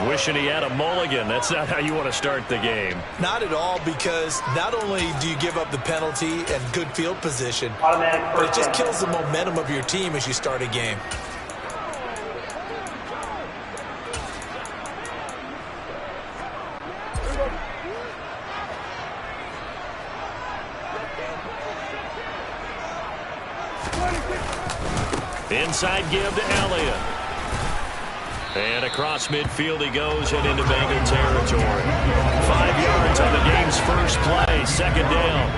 Wishing he had a mulligan. That's not how you want to start the game. Not at all, because not only do you give up the penalty and good field position, but it just kills the momentum of your team as you start a game. Inside give to Elliott. And across midfield he goes and into Bengal territory. 5 yards on the game's first play. Second down.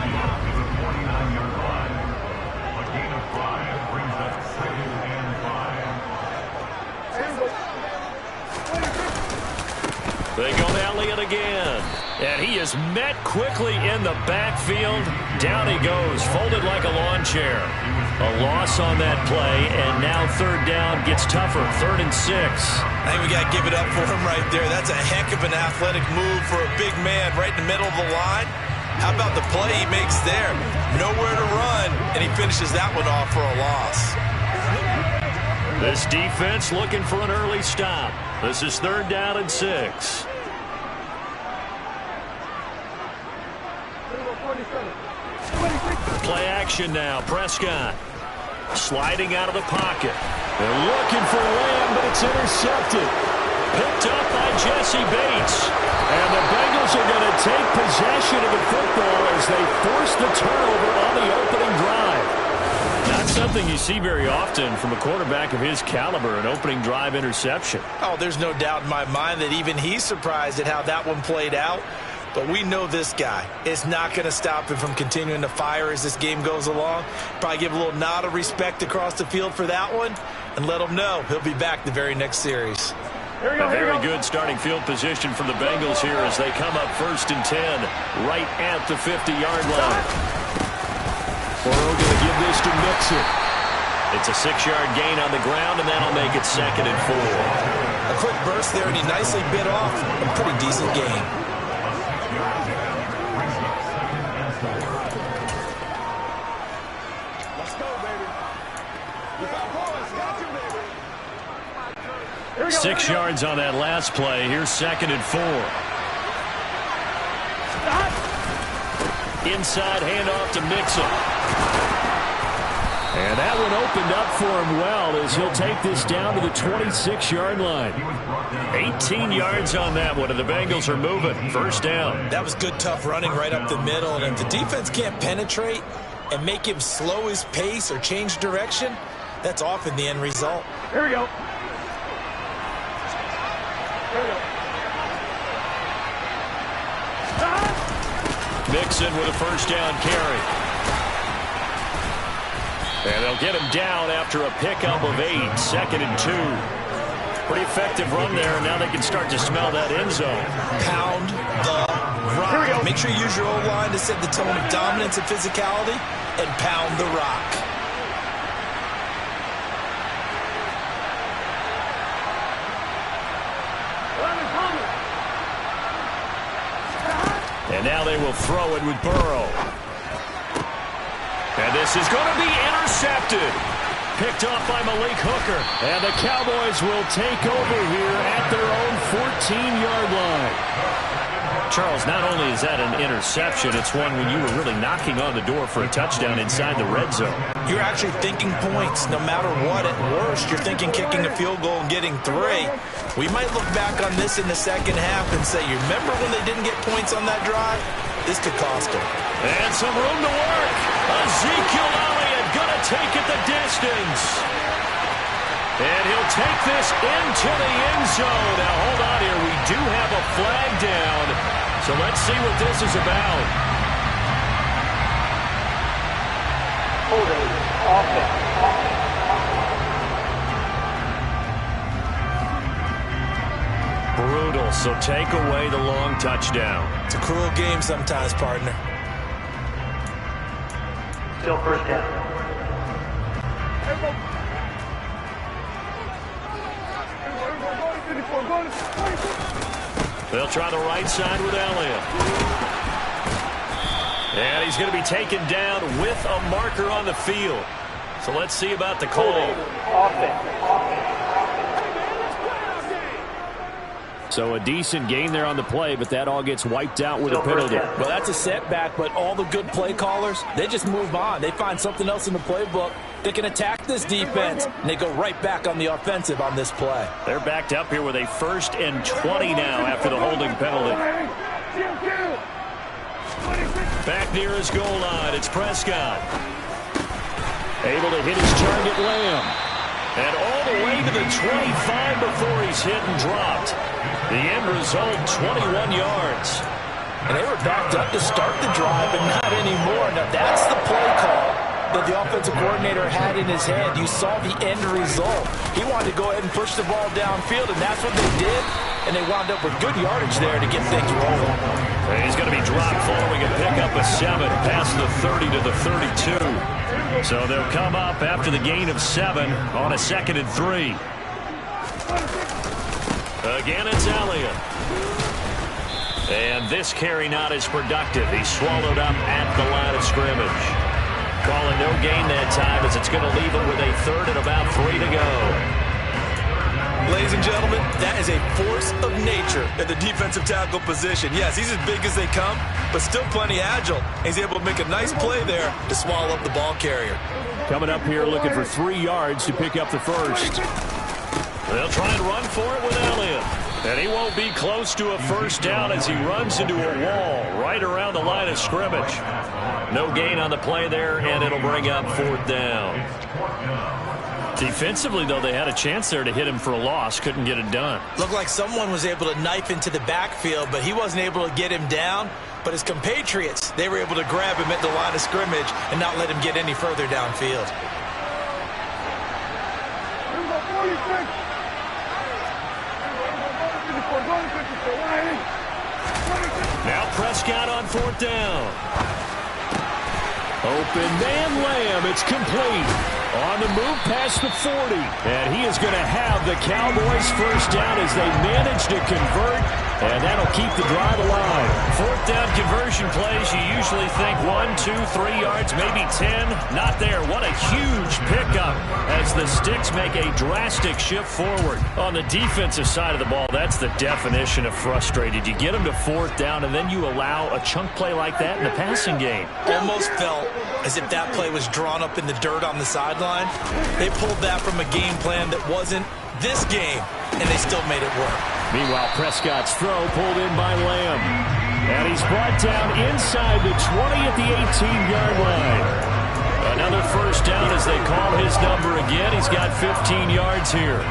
They go to Elliott again. And he is met quickly in the backfield. Down he goes, folded like a lawn chair. A loss on that play, and now third down gets tougher. 3rd and 6. I think we got to give it up for him right there. That's a heck of an athletic move for a big man right in the middle of the line. How about the play he makes there? Nowhere to run, and he finishes that one off for a loss. This defense looking for an early stop. This is 3rd down and 6. Play action now. Prescott sliding out of the pocket. They're looking for Lamb, but it's intercepted. Picked up by Jesse Bates. And the Bengals are going to take possession of the football as they force the turnover on the opening drive. Not something you see very often from a quarterback of his caliber, an opening drive interception. Oh, there's no doubt in my mind that even he's surprised at how that one played out. But we know this guy is not going to stop him from continuing to fire as this game goes along. Probably give a little nod of respect across the field for that one and let him know he'll be back the very next series. A very good starting field position for the Bengals here as they come up 1st and 10 right at the 50-yard line. Burrow going to give this to Mixon. It's a 6-yard gain on the ground, and that'll make it 2nd and 4. A quick burst there, and he nicely bit off a pretty decent game. Let's go, baby. You got boys. Got you, baby. 6 yards on that last play. Here's 2nd and 4. Inside handoff to Mixon. And that one opened up for him well as he'll take this down to the 26-yard line. 18 yards on that one, and the Bengals are moving. 1st down. That was good, tough running right up the middle. And if the defense can't penetrate and make him slow his pace or change direction, that's often the end result. Here we go. Mixon with a 1st down carry. And they'll get him down after a pickup of 8. 2nd and 2. Pretty effective run there, and now they can start to smell that end zone. Pound the rock. Make sure you use your O-line to set the tone of dominance and physicality, and pound the rock. And now they will throw it with Burrow. And this is going to be intercepted. Picked off by Malik Hooker. And the Cowboys will take over here at their own 14-yard line. Charles, not only is that an interception, it's one when you were really knocking on the door for a touchdown inside the red zone. You're actually thinking points no matter what. At worst, you're thinking kicking a field goal and getting 3. We might look back on this in the second half and say, you remember when they didn't get points on that drive? This could cost them. And some room to work. Ezekiel Elliott going to take it the distance. And he'll take this into the end zone. Now, hold on here. We do have a flag down. So let's see what this is about. Holding offense. Brutal. So take away the long touchdown. It's a cruel game sometimes, partner. Still 1st down. They'll try the right side with Elliott. And he's going to be taken down with a marker on the field. So let's see about the call. So a decent gain there on the play, but that all gets wiped out with a penalty. Well, that's a setback, but all the good play callers, they just move on. They find something else in the playbook. They can attack this defense, and they go right back on the offensive on this play. They're backed up here with a 1st and 20 now after the holding penalty. Back near his goal line, it's Prescott. Able to hit his target, Lamb. And all the way to the 25 before he's hit and dropped. The end result, 21 yards. And they were backed up to start the drive, but not anymore. Now, that's the play call that the offensive coordinator had in his head. You saw the end result. He wanted to go ahead and push the ball downfield, and that's what they did. And they wound up with good yardage there to get things rolling. And he's going to be dropped following a pickup of 7 past the 30 to the 32. So they'll come up after the gain of 7 on a 2nd and 3. Again, it's Elliott. And this carry not as productive. He's swallowed up at the line of scrimmage. Calling no gain that time as it's going to leave him with a 3rd and about 3 to go. Ladies and gentlemen, that is a force of nature at the defensive tackle position. Yes, he's as big as they come, but still plenty agile. He's able to make a nice play there to swallow up the ball carrier. Coming up here looking for 3 yards to pick up the 1st. They'll try and run for it with Elliott. And he won't be close to a 1st down as he runs into a wall right around the line of scrimmage. No gain on the play there, and it'll bring up 4th down. Defensively, though, they had a chance there to hit him for a loss. Couldn't get it done. Looked like someone was able to knife into the backfield, but he wasn't able to get him down. But his compatriots, they were able to grab him at the line of scrimmage and not let him get any further downfield. Now Prescott on 4th down. Open man Lamb. It's complete. On the move past the 40. And he is going to have the Cowboys 1st down as they manage to convert. And that'll keep the drive alive. 4th down conversion plays, you usually think 1, 2, 3 yards, maybe 10. Not there. What a huge pickup as the Sticks make a drastic shift forward. On the defensive side of the ball, that's the definition of frustrated. You get them to 4th down, and then you allow a chunk play like that in the passing game. Almost felt as if that play was drawn up in the dirt on the sideline. They pulled that from a game plan that wasn't this game, and they still made it work. Meanwhile, Prescott's throw pulled in by Lamb. And he's brought down inside the 20 at the 18-yard line. Another 1st down as they call his number again. He's got 15 yards here.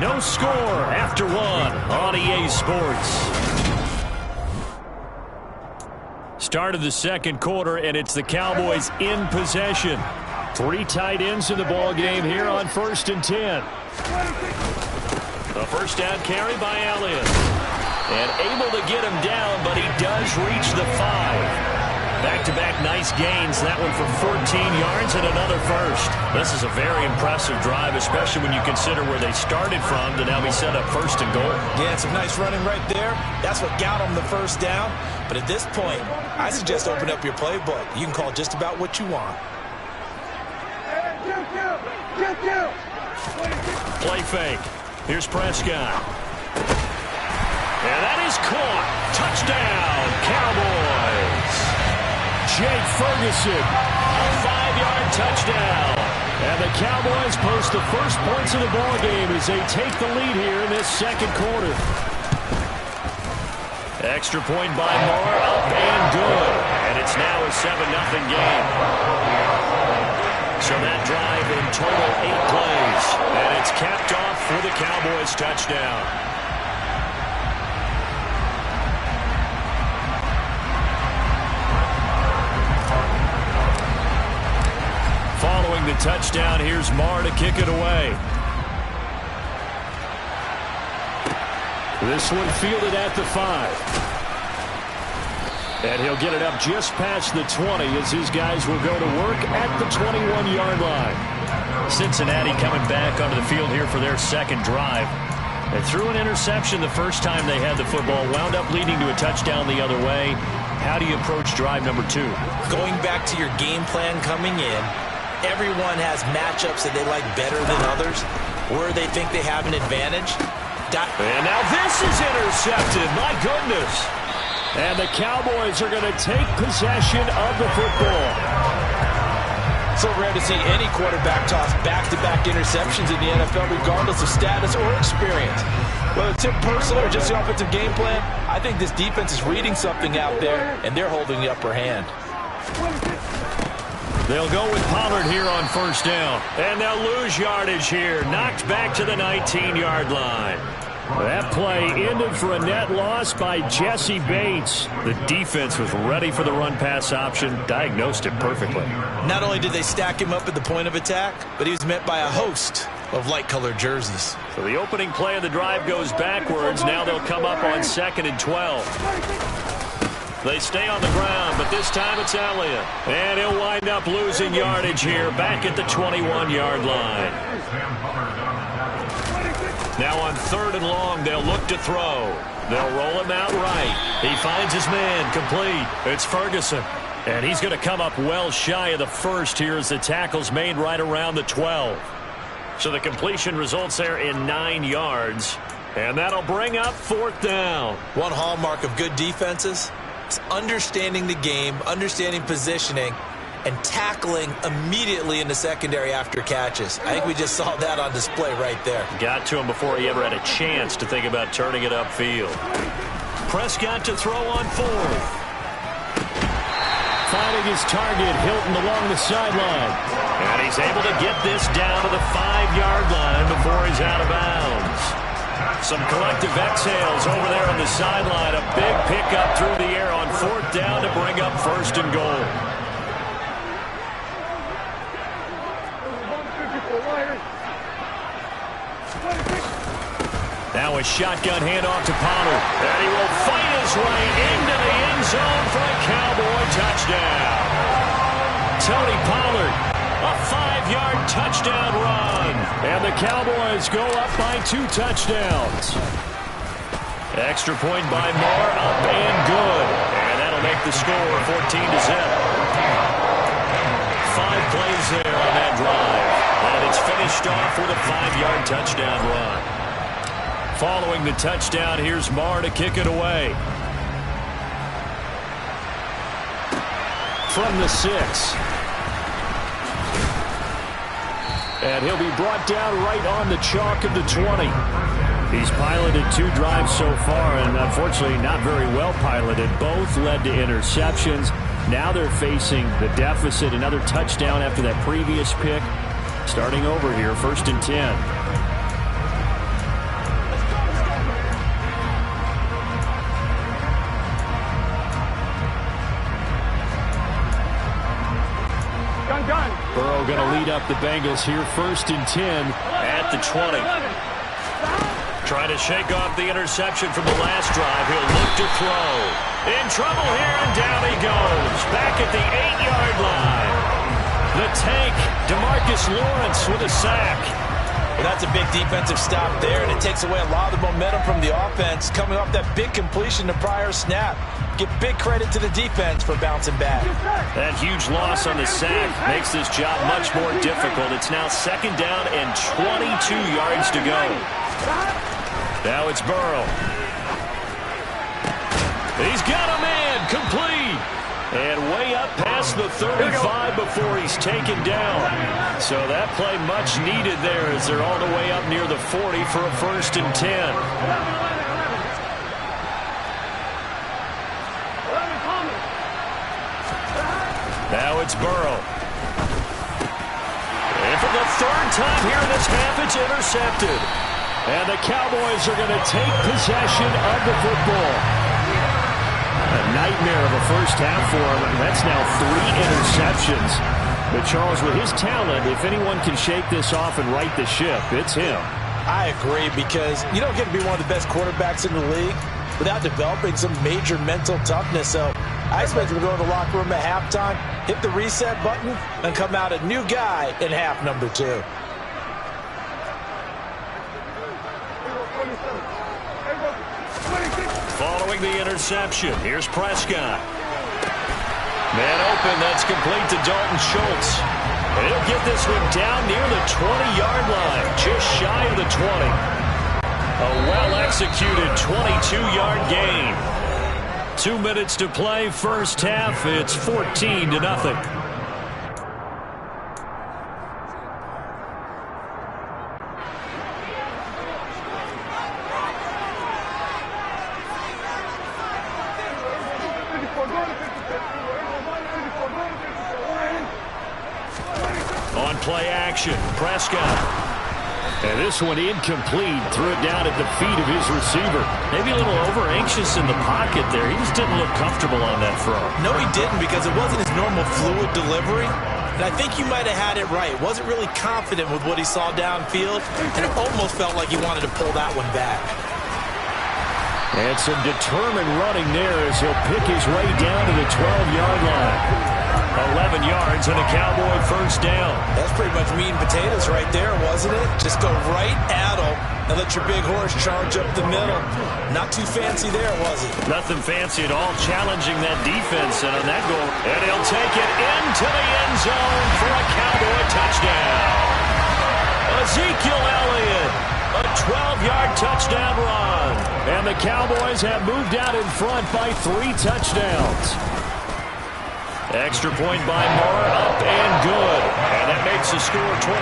No score after 1 on EA Sports. Start of the 2nd quarter, and it's the Cowboys in possession. 3 tight ends in the ball game here on 1st and 10. A 1st down carry by Elliott. And able to get him down, but he does reach the 5. Back-to-back nice gains. That one for 14 yards and another 1st. This is a very impressive drive, especially when you consider where they started from to now be set up 1st and goal. Yeah, some nice running right there. That's what got them the 1st down. But at this point, I suggest open up your playbook. You can call just about what you want. Play fake. Here's Prescott. And that is caught. Touchdown, Cowboys. Jake Ferguson, a 5-yard touchdown. And the Cowboys post the first points of the ball game as they take the lead here in this 2nd quarter. Extra point by Moore, up and good. And it's now a 7-0 game. So that drive in total 8 plays. And it's capped off for the Cowboys touchdown. Following the touchdown, here's Marr to kick it away. This one fielded at the 5. And he'll get it up just past the 20 as his guys will go to work at the 21-yard line. Cincinnati coming back onto the field here for their 2nd drive. They threw an interception the first time they had the football, wound up leading to a touchdown the other way. how do you approach drive number 2? Going back to your game plan coming in, everyone has matchups that they like better than others, where they think they have an advantage. And now this is intercepted. My goodness. And the Cowboys are going to take possession of the football. So rare to see any quarterback toss back-to-back interceptions in the NFL, regardless of status or experience. Whether it's him personally or just the offensive game plan, I think this defense is reading something out there, and they're holding the upper hand. They'll go with Pollard here on first down. And they'll lose yardage here. Knocked back to the 19-yard line. That play ended for a net loss by Jesse Bates. The defense was ready for the run-pass option, diagnosed it perfectly. Not only did they stack him up at the point of attack, but he was met by a host of light-colored jerseys. So the opening play of the drive goes backwards. Now they'll come up on 2nd and 12. They stay on the ground, but this time it's Elliott. And he'll wind up losing yardage here, back at the 21-yard line. Now on 3rd and long, they'll look to throw. They'll roll him out right. He finds his man, complete. It's Ferguson. And he's going to come up well shy of the first here as the tackle's made right around the 12. So the completion results there in 9 yards. And that'll bring up 4th down. One hallmark of good defenses is understanding the game, understanding positioning, and tackling immediately in the secondary after catches. I think we just saw that on display right there. Got to him before he ever had a chance to think about turning it upfield. Prescott to throw on 4th. Finding his target, Hilton along the sideline. And he's able to get this down to the 5-yard line before he's out of bounds. Some collective exhales over there on the sideline. A big pickup through the air on 4th down to bring up 1st and goal. Now a shotgun handoff to Pollard. And he will fight his way into the end zone for a Cowboy touchdown. Tony Pollard, a 5-yard touchdown run. And the Cowboys go up by 2 touchdowns. Extra point by Moore, up and good. And that'll make the score 14-0. 5 plays there on that drive. And it's finished off with a 5-yard touchdown run. Following the touchdown, here's Marr to kick it away. From the 6. And he'll be brought down right on the chalk of the 20. He's piloted 2 drives so far, and unfortunately not very well piloted. Both led to interceptions. Now they're facing the deficit. Another touchdown after that previous pick. Starting over here, 1st and 10. Burrow going to lead up the Bengals here, 1st and 10 at the 20. Trying to shake off the interception from the last drive. He'll look to throw. In trouble here, and down he goes. Back at the 8-yard line. The tank, DeMarcus Lawrence with a sack. Well, that's a big defensive stop there, and it takes away a lot of the momentum from the offense coming off that big completion the prior snap. Give big credit to the defense for bouncing back. That huge loss on the sack makes this job much more difficult. It's now 2nd down and 22 yards to go. Now it's Burrow. He's got a man, complete. And way up past the 35 before he's taken down. So that play much needed there as they're all the way up near the 40 for a 1st and 10. Now it's Burrow. And for the 3rd time here in this half, it's intercepted. And the Cowboys are going to take possession of the football. A nightmare of a first half for him. That's now 3 interceptions. But Charles, with his talent, if anyone can shake this off and right the ship, it's him. I agree, because you don't get to be one of the best quarterbacks in the league without developing some major mental toughness. So I expect him to go to the locker room at halftime, hit the reset button, and come out a new guy in half number 2. Following the interception, here's Prescott. Man open, that's complete to Dalton Schultz. And he'll get this one down near the 20-yard line, just shy of the 20. A well-executed 22-yard gain. 2 minutes to play, first half. It's 14-0. On play action, Prescott. And this one incomplete. Threw it down at the feet of his receiver. Maybe a little over-anxious in the pocket there. He just didn't look comfortable on that throw. No, he didn't, because it wasn't his normal fluid delivery. And I think you might have had it right. Wasn't really confident with what he saw downfield, and it almost felt like he wanted to pull that one back. And some determined running there as he'll pick his way down to the 12-yard line. 11 yards and a Cowboy first down. That's pretty much meat and potatoes right there, wasn't it? Just go right at him and let your big horse charge up the middle. Not too fancy there, was it? Nothing fancy at all, challenging that defense. And on that goal, and he'll take it into the end zone for a Cowboy touchdown. Ezekiel Elliott, a 12-yard touchdown run. And the Cowboys have moved out in front by 3 touchdowns. Extra point by Moore, up and good. And that makes the score 21-0.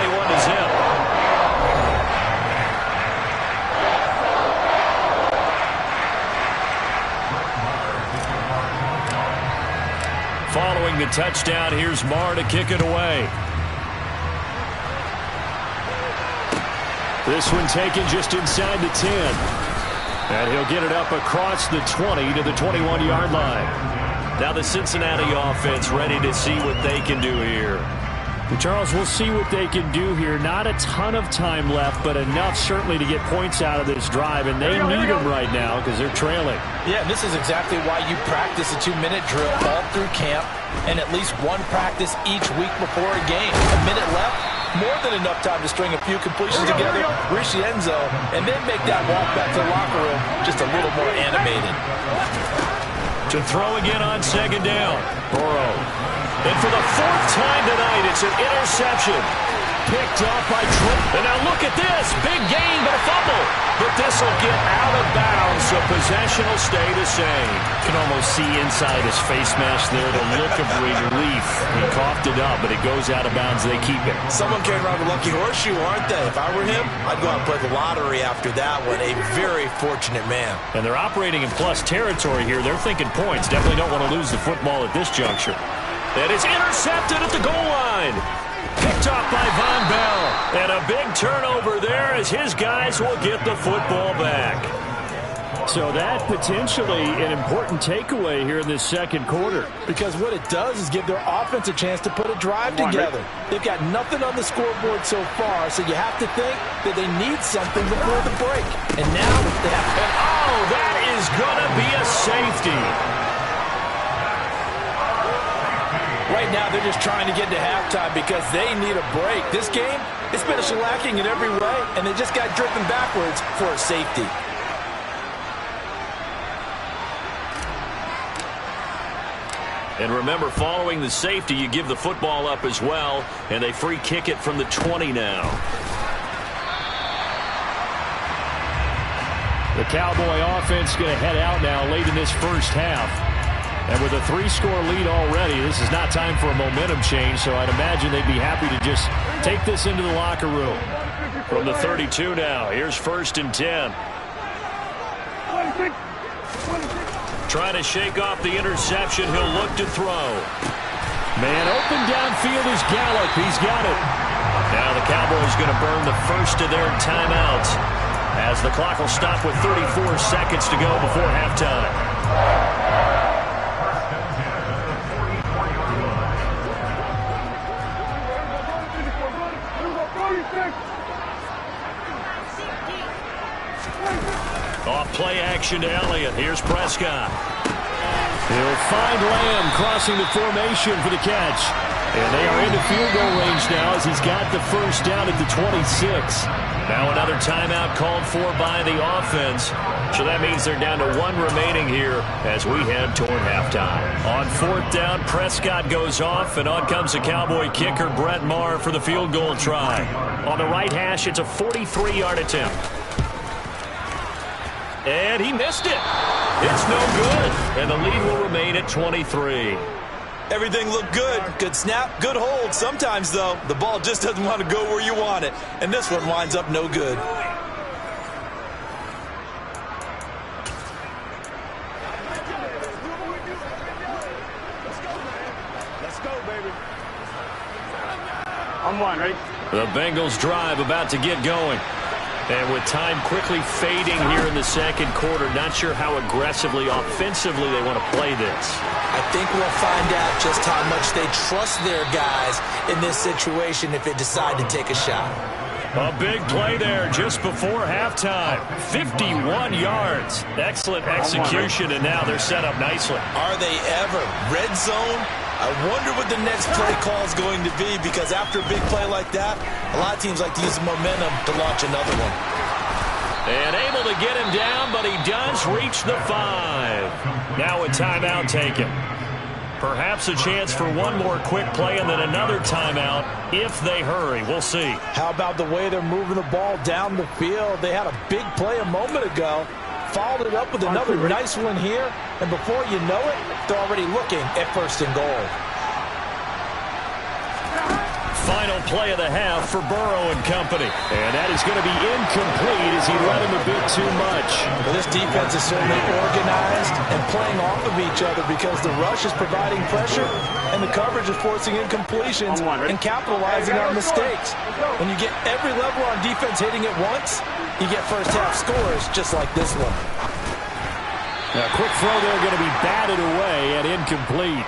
Following the touchdown, here's Moore to kick it away. This one taken just inside the 10. And he'll get it up across the 20 to the 21-yard line. Now the Cincinnati offense ready to see what they can do here. Well, Charles, we'll see what they can do here. Not a ton of time left, but enough certainly to get points out of this drive, and they need them right now because they're trailing. Yeah, and this is exactly why you practice a 2-minute drill all through camp and at least one practice each week before a game. A minute left, more than enough time to string a few completions together, reach the end zone, and then make that walk back to the locker room just a little more animated. To throw again on second down. Burrow. And for the 4th time tonight, it's an interception. Picked off by Tripp. And now look at this. Big gain, but a fumble. But this will get out of bounds, so possession will stay the same. You can almost see inside his face mask there the look of relief. He coughed it up, but it goes out of bounds. They keep it. Someone carrying around a lucky horseshoe, aren't they? If I were him, I'd go out and play the lottery after that one. A very fortunate man. And they're operating in plus territory here. They're thinking points. Definitely don't want to lose the football at this juncture. That is intercepted at the goal line. Picked off by Von Bell. And a big turnover there as his guys will get the football back. So that potentially an important takeaway here in this second quarter. Because what it does is give their offense a chance to put a drive together. They've got nothing on the scoreboard so far, so you have to think that they need something before the break. And now they have... And oh, that is going to be a safety. Right now, they're just trying to get to halftime because they need a break. This game, it's been a shellacking in every way, and they just got driven backwards for a safety. And remember, following the safety, you give the football up as well, and they free kick it from the 20 now. The Cowboy offense going to head out now late in this first half. And with a 3-score lead already, this is not time for a momentum change, so I'd imagine they'd be happy to just take this into the locker room. From the 32 now, here's 1st and 10. Trying to shake off the interception, he'll look to throw. Man open downfield is Gallup, he's got it. Now the Cowboys going to burn the first of their timeouts as the clock will stop with 34 seconds to go before halftime. Off play action to Elliott. Here's Prescott. He'll find Lamb crossing the formation for the catch. And they are into field goal range now as he's got the first down at the 26. Now another timeout called for by the offense. So that means they're down to one remaining here as we head toward halftime. On fourth down, Prescott goes off, and on comes the Cowboy kicker, Brett Maher, for the field goal try. On the right hash, it's a 43-yard attempt. And he missed it. It's no good. And the lead will remain at 23. Everything looked good. Good snap, good hold. Sometimes, though, the ball just doesn't want to go where you want it. And this one winds up no good. Let's go, baby. On one, ready? The Bengals drive about to get going. And with time quickly fading here in the second quarter, not sure how aggressively, offensively they want to play this. I think we'll find out just how much they trust their guys in this situation if they decide to take a shot. A big play there just before halftime. 51 yards. Excellent execution, and now they're set up nicely. Are they ever? Red zone? I wonder what the next play call is going to be, because after a big play like that, a lot of teams like to use the momentum to launch another one. And able to get him down, but he does reach the 5. Now a timeout taken. Perhaps a chance for one more quick play and then another timeout if they hurry. We'll see. How about the way they're moving the ball down the field? They had a big play a moment ago. Followed it up with another nice one here, and before you know it, they're already looking at first and goal. Final play of the half for Burrow and company. And that is going to be incomplete as he led him a bit too much. Well, this defense is certainly organized and playing off of each other because the rush is providing pressure and the coverage is forcing incompletions and capitalizing on mistakes. When you get every level on defense hitting at once, you get first half scores just like this one. A quick throw there going to be batted away and incomplete.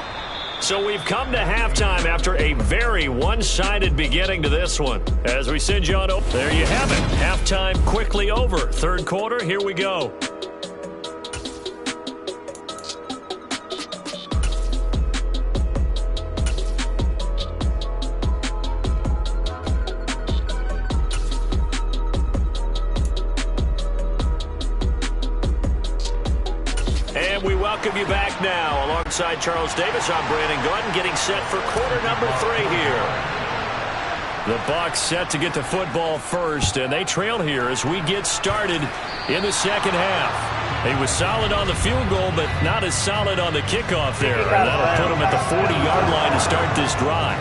So we've come to halftime after a very one-sided beginning to this one. As we send you on over, there you have it. Halftime quickly over. Third quarter, here we go. And we welcome you back now. Alongside Charles Davis, I'm Brandon Gunn, getting set for quarter number 3 here. The Bucs set to get the football first, and they trail here as we get started in the second half. He was solid on the field goal, but not as solid on the kickoff there. And that'll put him at the 40-yard line to start this drive.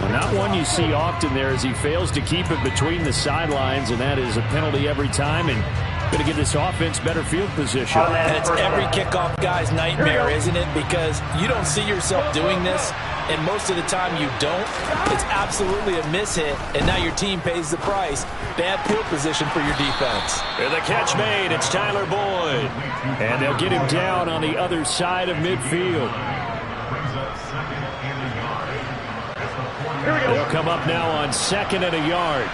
Well, not one you see often there as he fails to keep it between the sidelines, and that is a penalty every time. And going to give this offense better field position. And it's every kickoff guy's nightmare, isn't it? Because you don't see yourself doing this, and most of the time you don't. It's absolutely a mishit, and now your team pays the price. Bad field position for your defense. And the catch made. It's Tyler Boyd. And they'll get him down on the other side of midfield. They'll come up now on 2nd and a yard.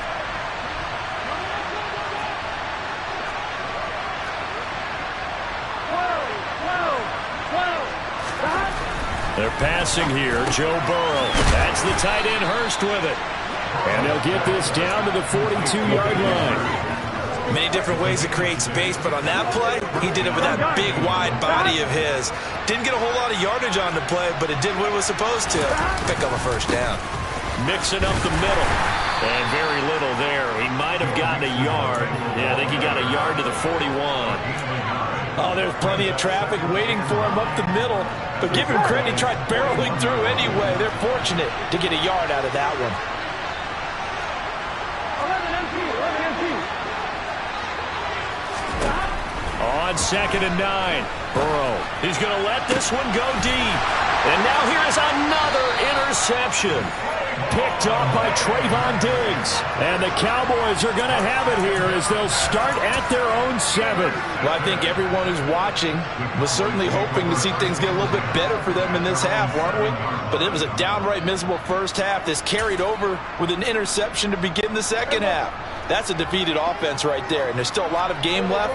They're passing here. Joe Burrow. That's the tight end, Hurst, with it. And they'll get this down to the 42-yard line. Many different ways to create space, but on that play, he did it with that big, wide body of his. Didn't get a whole lot of yardage on the play, but it did what it was supposed to. Pick up a first down. Mixing up the middle. And very little there. He might have gotten a yard. Yeah, I think he got a yard to the 41. Oh, there's plenty of traffic waiting for him up the middle. But give him credit, he tried barreling through anyway. They're fortunate to get a yard out of that one. On 2nd and 9. Burrow. He's going to let this one go deep. And now here's another interception. Picked off by Trayvon Diggs. And the Cowboys are going to have it here as they'll start at their own 7. Well, I think everyone who's watching was certainly hoping to see things get a little bit better for them in this half, weren't we? But it was a downright miserable first half. This carried over with an interception to begin the second half. That's a defeated offense right there, and there's still a lot of game left.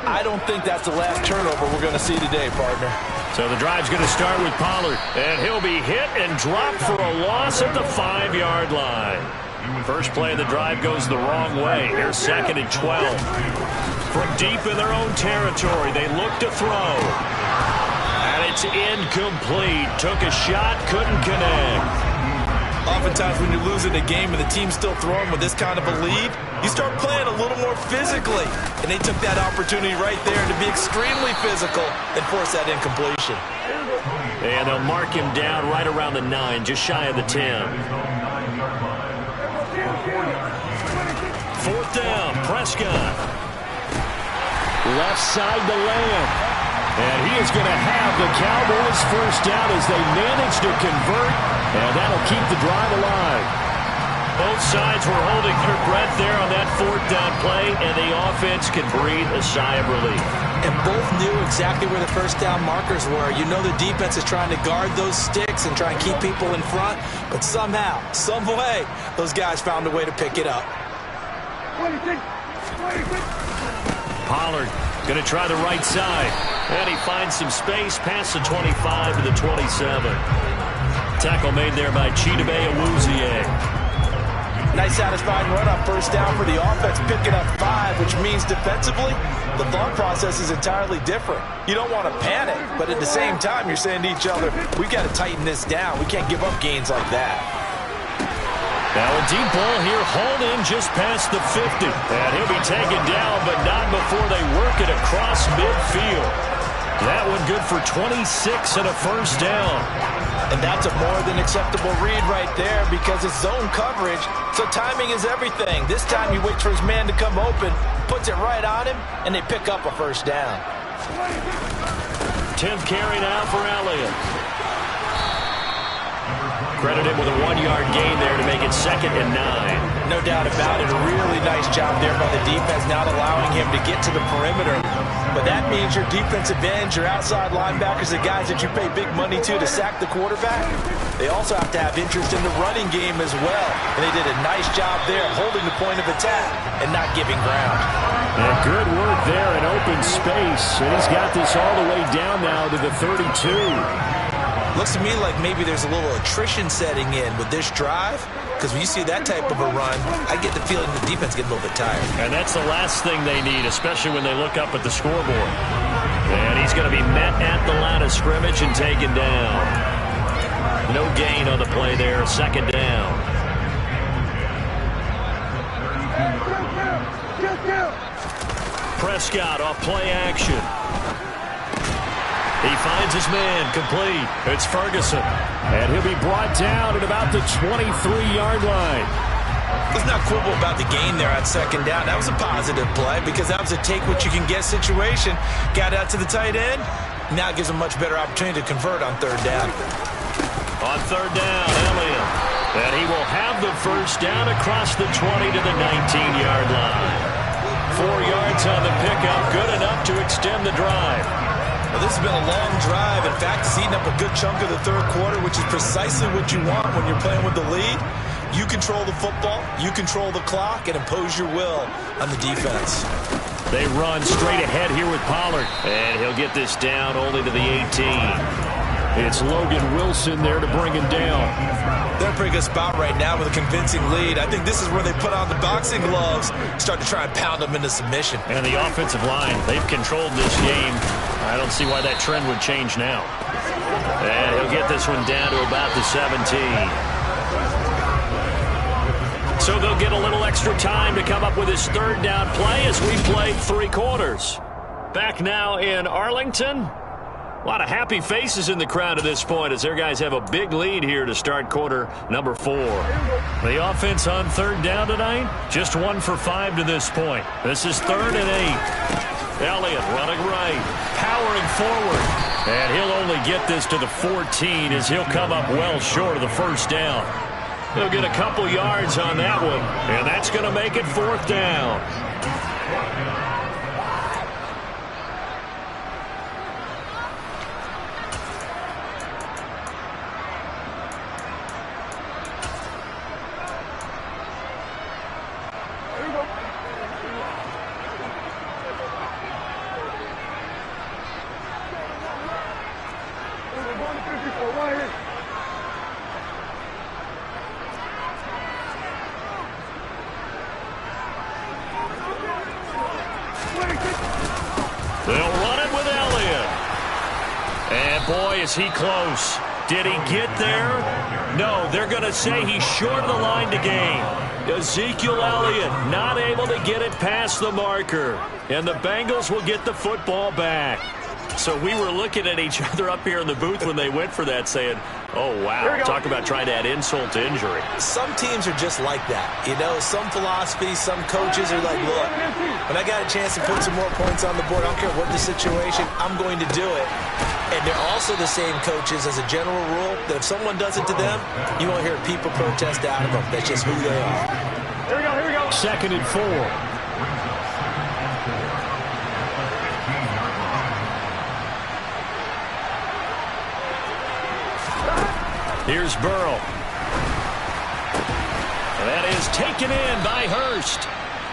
I don't think that's the last turnover we're going to see today, partner. So the drive's going to start with Pollard, and he'll be hit and dropped for a loss at the 5-yard line. First play of the drive goes the wrong way. Here's 2nd and 12. From deep in their own territory, they look to throw. And it's incomplete. Took a shot, couldn't connect. Oftentimes when you're losing a game and the team's still throwing with this kind of a lead, you start playing a little more physically. And they took that opportunity right there to be extremely physical and force that incompletion. And they'll mark him down right around the 9, just shy of the 10. 4th down, Prescott. Left side to Lamb. And he is going to have the Cowboys first down as they manage to convert, and that'll keep the drive alive. Both sides were holding their breath there on that 4th down play, and the offense can breathe a sigh of relief. And both knew exactly where the first down markers were. You know the defense is trying to guard those sticks and try and keep people in front, but somehow, some way, those guys found a way to pick it up. Pollard going to try the right side. And he finds some space past the 25 to the 27. Tackle made there by Chidobe Awuzie. Nice satisfying run on first down for the offense, picking up 5, which means defensively, the thought process is entirely different. You don't want to panic, but at the same time, you're saying to each other, we've got to tighten this down. We can't give up gains like that. Now a deep ball here, hauled in just past the 50. And he'll be taken down, but not before they work it across midfield. That one good for 26 and a first down. And that's a more than acceptable read right there because it's zone coverage, so timing is everything. This time he waits for his man to come open, puts it right on him, and they pick up a first down. 10th carry now for Elliott. Credited with a 1-yard gain there to make it 2nd and 9. No doubt about it. A really nice job there by the defense, not allowing him to get to the perimeter. But that means your defensive ends, your outside linebackers, the guys that you pay big money to sack the quarterback, they also have to have interest in the running game as well. And they did a nice job there holding the point of attack and not giving ground. And good work there in open space. And he's got this all the way down now to the 32. Looks to me like maybe there's a little attrition setting in with this drive, because when you see that type of a run, I get the feeling the defense gets a little bit tired. And that's the last thing they need, especially when they look up at the scoreboard. And he's going to be met at the line of scrimmage and taken down. No gain on the play there, 2nd down. Prescott off play action. He finds his man, complete. It's Ferguson. And he'll be brought down at about the 23-yard line. Let's not quibble about the gain there on 2nd down. That was a positive play because that was a take-what-you-can-get situation. Got out to the tight end. Now it gives him a much better opportunity to convert on 3rd down. On 3rd down, Elliott. And he will have the first down across the 20 to the 19-yard line. 4 yards on the pickup, good enough to extend the drive. Well, this has been a long drive. In fact, it's eaten up a good chunk of the 3rd quarter, which is precisely what you want when you're playing with the lead. You control the football, you control the clock, and impose your will on the defense. They run straight ahead here with Pollard, and he'll get this down only to the 18. It's Logan Wilson there to bring him down. They're in a pretty good spot right now with a convincing lead. I think this is where they put on the boxing gloves, start to try and pound them into submission. And the offensive line, they've controlled this game. I don't see why that trend would change now. And he'll get this one down to about the 17. So they'll get a little extra time to come up with his 3rd down play as we play 3 quarters. Back now in Arlington. A lot of happy faces in the crowd at this point as their guys have a big lead here to start quarter number 4. The offense on 3rd down tonight, just 1 for 5 to this point. This is 3rd and 8. Elliott running right, powering forward. And he'll only get this to the 14 as he'll come up well short of the first down. He'll get a couple yards on that one, and that's going to make it 4th down. Boy, is he close. Did he get there? No, they're going to say he's short of the line to gain. Ezekiel Elliott not able to get it past the marker. And the Bengals will get the football back. So we were looking at each other up here in the booth when they went for that saying, oh, wow, talk about trying to add insult to injury. Some teams are just like that. You know, some philosophies, some coaches are like, look, when I got a chance to put some more points on the board, I don't care what the situation, I'm going to do it. And they're also the same coaches as a general rule that if someone does it to them, you won't hear people protest out of them. That's just who they are. Here we go. 2nd and 4. Here's Burrow. That is taken in by Hurst.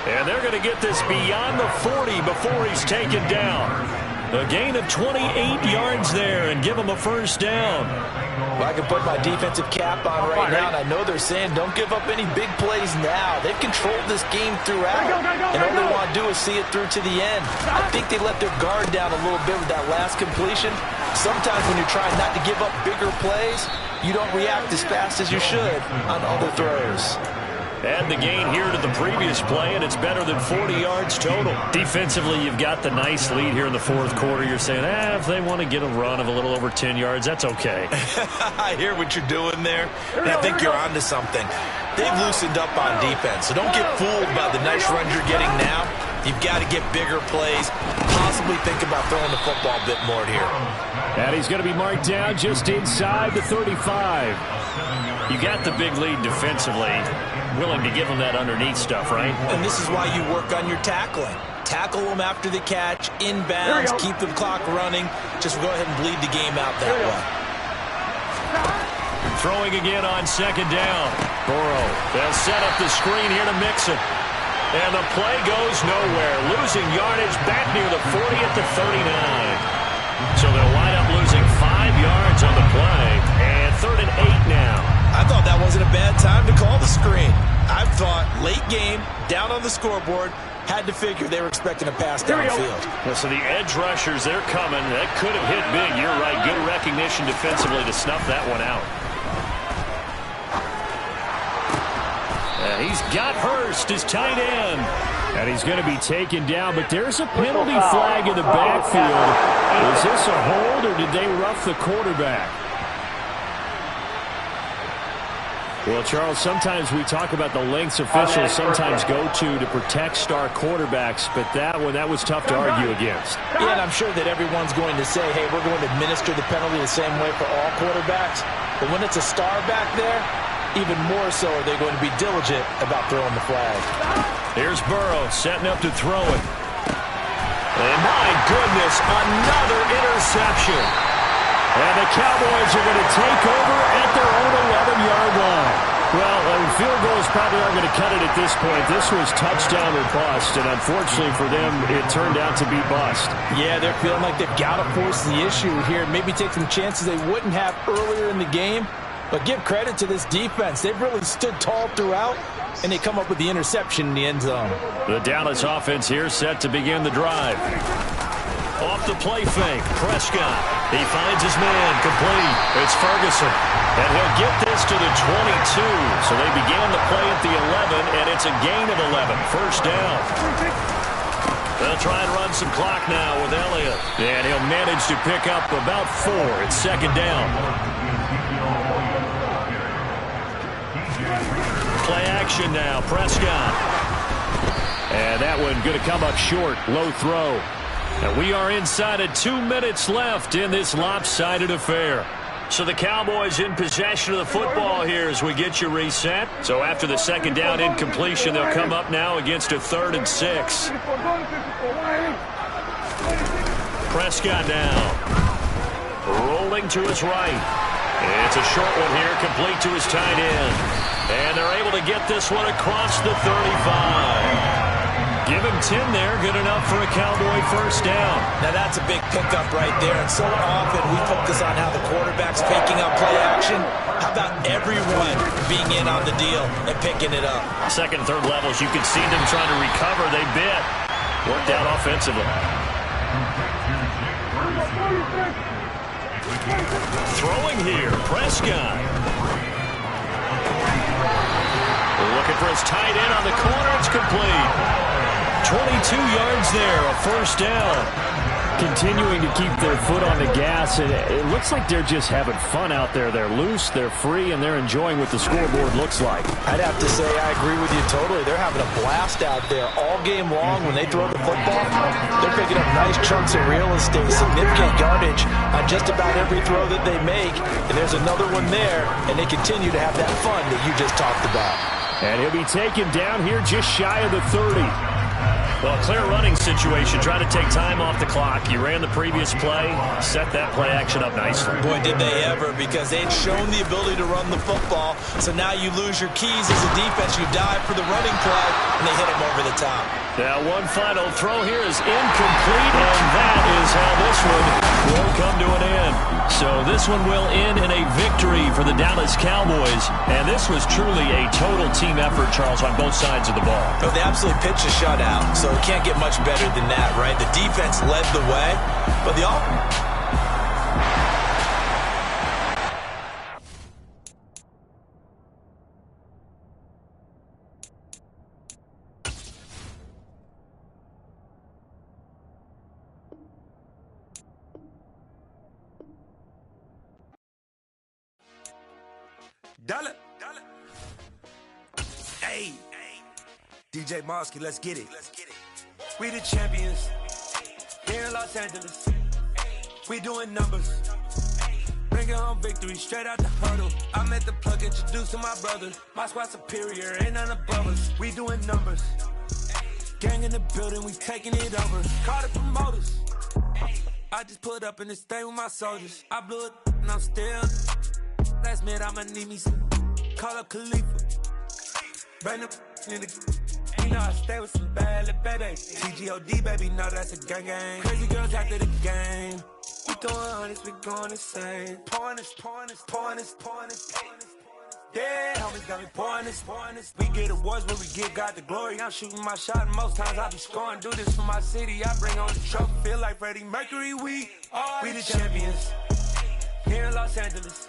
And they're going to get this beyond the 40 before he's taken down. A gain of 28 yards there and give him a first down. Well, I can put my defensive cap on right now, and I know they're saying don't give up any big plays now. They've controlled this game throughout, and all they want to do is see it through to the end. I think they let their guard down a little bit with that last completion. Sometimes when you're trying not to give up bigger plays, you don't react as fast as you should on other throws. Add the gain here to the previous play, and it's better than 40 yards total. Defensively, you've got the nice lead here in the 4th quarter. You're saying, if they want to get a run of a little over 10 yards, that's okay. I hear what you're doing there, and I think you're onto something. They've loosened up on defense, so don't get fooled by the nice runs you're getting now. You've got to get bigger plays, possibly think about throwing the football a bit more here. And he's going to be marked down just inside the 35. You got the big lead defensively. Willing to give him that underneath stuff, right? And this is why you work on your tackling. Tackle them after the catch, inbounds, keep the clock running. Just go ahead and bleed the game out that way. Throwing again on 2nd down. Burrow, they'll set up the screen here to Mixon. And the play goes nowhere. Losing yardage back near the 40 at the 39. So they'll wind up losing 5 yards on the play. And 3rd and 8 now. I thought that wasn't a bad time to call the screen. I thought late game, down on the scoreboard, had to figure they were expecting a pass downfield. Well, so the edge rushers, they're coming. That could have hit big. You're right. Good recognition defensively to snuff that one out. And he's got Hurst, his tight end. And he's going to be taken down, but there's a penalty flag in the backfield. Is this a hold, or did they rough the quarterback? Well, Charles, sometimes we talk about the lengths officials sometimes go to protect star quarterbacks, but that was tough to argue against. Yeah, and I'm sure that everyone's going to say, hey, we're going to administer the penalty the same way for all quarterbacks. But when it's a star back there, even more so are they going to be diligent about throwing the flag. Here's Burrow setting up to throw it. And my goodness, another interception. And the Cowboys are going to take over at their own 11-yard line. Well, field goals probably aren't going to cut it at this point. This was touchdown or bust, and unfortunately for them, it turned out to be bust. Yeah, they're feeling like they've got to force the issue here. Maybe take some chances they wouldn't have earlier in the game. But give credit to this defense. They've really stood tall throughout, and they come up with the interception in the end zone. The Dallas offense here set to begin the drive. Off the play fake, Prescott. He finds his man, complete. It's Ferguson. And he'll get this to the 22. So they began the play at the 11, and it's a gain of 11. First down. They'll try and run some clock now with Elliott. And he'll manage to pick up about 4. It's 2nd down. Play action now, Prescott. And that one going to come up short, low throw. And we are inside of 2 minutes left in this lopsided affair. So the Cowboys in possession of the football here as we get you reset. So after the 2nd down incompletion, they'll come up now against a 3rd and 6. Prescott now. Rolling to his right. It's a short one here, complete to his tight end. And they're able to get this one across the 35. Give him 10 there, good enough for a Cowboy first down. Now that's a big pickup right there, and so often we focus on how the quarterback's picking up play action. How about everyone being in on the deal and picking it up? 2nd, 3rd levels, you can see them trying to recover. They bit. Worked out offensively. Throwing here, Prescott. Looking for his tight end on the corner. It's complete. 22 yards there, a first down. Continuing to keep their foot on the gas, and it looks like they're just having fun out there. They're loose, they're free, and they're enjoying what the scoreboard looks like. I'd have to say I agree with you totally. They're having a blast out there all game long. When they throw the football, they're picking up nice chunks of real estate, significant yardage on just about every throw that they make. And there's another one there, and they continue to have that fun that you just talked about. And he'll be taken down here just shy of the 30. Well, a clear running situation. Try to take time off the clock. You ran the previous play, set that play action up nicely. Boy, did they ever, because they'd shown the ability to run the football. So now you lose your keys as a defense. You dive for the running play, and they hit him over the top. Now one final throw here is incomplete, and that is how this one will come to an end. So this one will end in a victory for the Dallas Cowboys. And this was truly a total team effort, Charles, on both sides of the ball. Oh, they absolutely pitched a shutout, so it can't get much better than that, right? The defense led the way, but the offense... Dollar. Hey. DJ Mosky, let's get it. We the champions. Here in Los Angeles. We doing numbers. Bringing home victory straight out the huddle. I'm at the plug introducing my brother. My squad superior, ain't none above us. We doing numbers. Gang in the building, we taking it over. Call the promoters. I just put up in this thing with my soldiers. I blew it and I'm still... Last minute, I'ma need me some. Call up Khalifa. Bring them in the. You know I stay with some bad little baby. TGOD, baby, no, that's a gang gang. Crazy girls after the game. We throwing hundreds, we going insane. Pouring this. Yeah, homies got me pouring this. We get awards when we give God the glory. I'm shooting my shot, and most times I be scoring. Do this for my city, I bring on the trophy. Feel like Freddie Mercury, we the champions. Here in Los Angeles.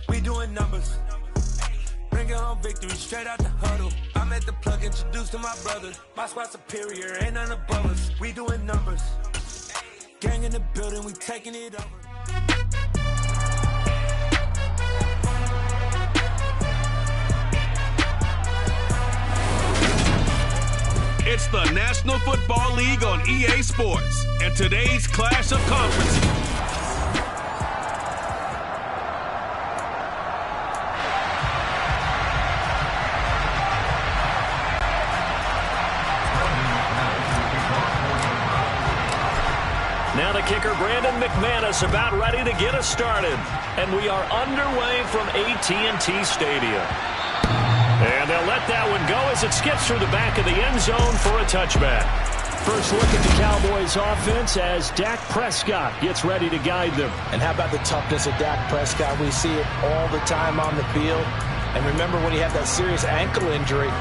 We doing numbers. Bringing home victory straight out the huddle. I'm at the plug introduced to my brother. My squad superior, ain't none above us. We doing numbers. Gang in the building, we taking it over. It's the National Football League on EA Sports and today's clash of conferences. Now the kicker, Brandon McManus, about ready to get us started. And we are underway from AT&T Stadium. And they'll let that one go as it skips through the back of the end zone for a touchback. First look at the Cowboys offense as Dak Prescott gets ready to guide them. And how about the toughness of Dak Prescott? We see it all the time on the field. And remember when he had that serious ankle injury,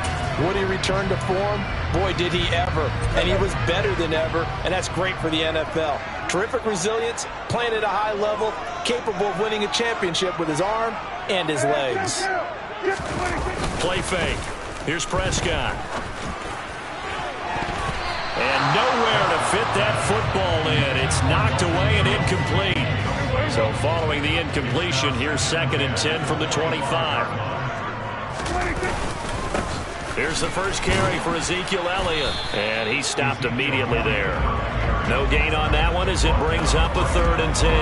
would he return to form? Boy, did he ever. And he was better than ever, and that's great for the NFL. Terrific resilience, playing at a high level, capable of winning a championship with his arm and his legs. Play fake. Here's Prescott. And nowhere to fit that football in. It's knocked away and incomplete. So following the incompletion, here's 2nd and 10 from the 25. Here's the first carry for Ezekiel Elliott. And he stopped immediately there. No gain on that one as it brings up a 3rd and 10.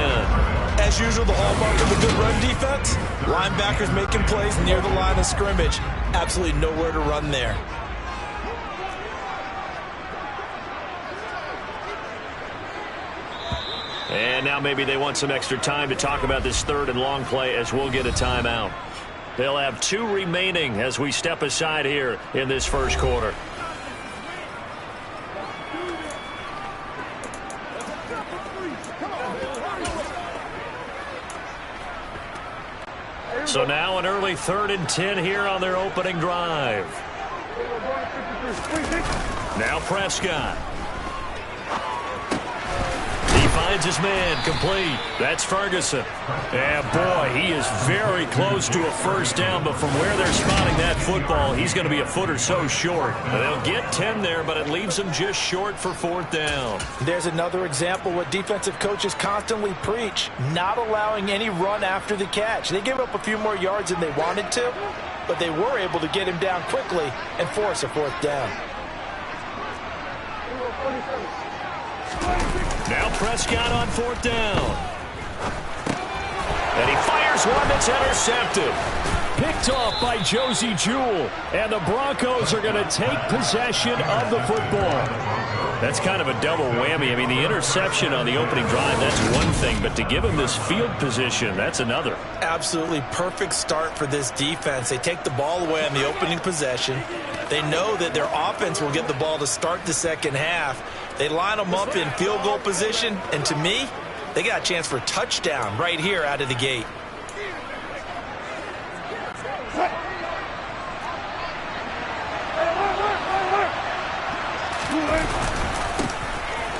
As usual, the hallmark of a good run defense, linebackers making plays near the line of scrimmage. Absolutely nowhere to run there. And now maybe they want some extra time to talk about this 3rd and long play as we'll get a timeout. They'll have 2 remaining as we step aside here in this first quarter. So now an early 3rd and 10 here on their opening drive. Now Prescott. finds his man, complete. That's Ferguson. And boy, he is very close to a first down, but from where they're spotting that football, he's going to be a foot or so short. They'll get 10 there, but it leaves them just short for fourth down. There's another example what defensive coaches constantly preach, not allowing any run after the catch. They gave up a few more yards than they wanted to, but they were able to get him down quickly and force a fourth down. Now Prescott on fourth down. And he fires one that's intercepted. Picked off by Josie Jewell. And the Broncos are going to take possession of the football. That's kind of a double whammy. I mean, the interception on the opening drive, that's one thing. But to give him this field position, that's another. Absolutely perfect start for this defense. They take the ball away on the opening possession. They know that their offense will get the ball to start the second half. They line them up in field goal position, and to me, they got a chance for a touchdown right here out of the gate.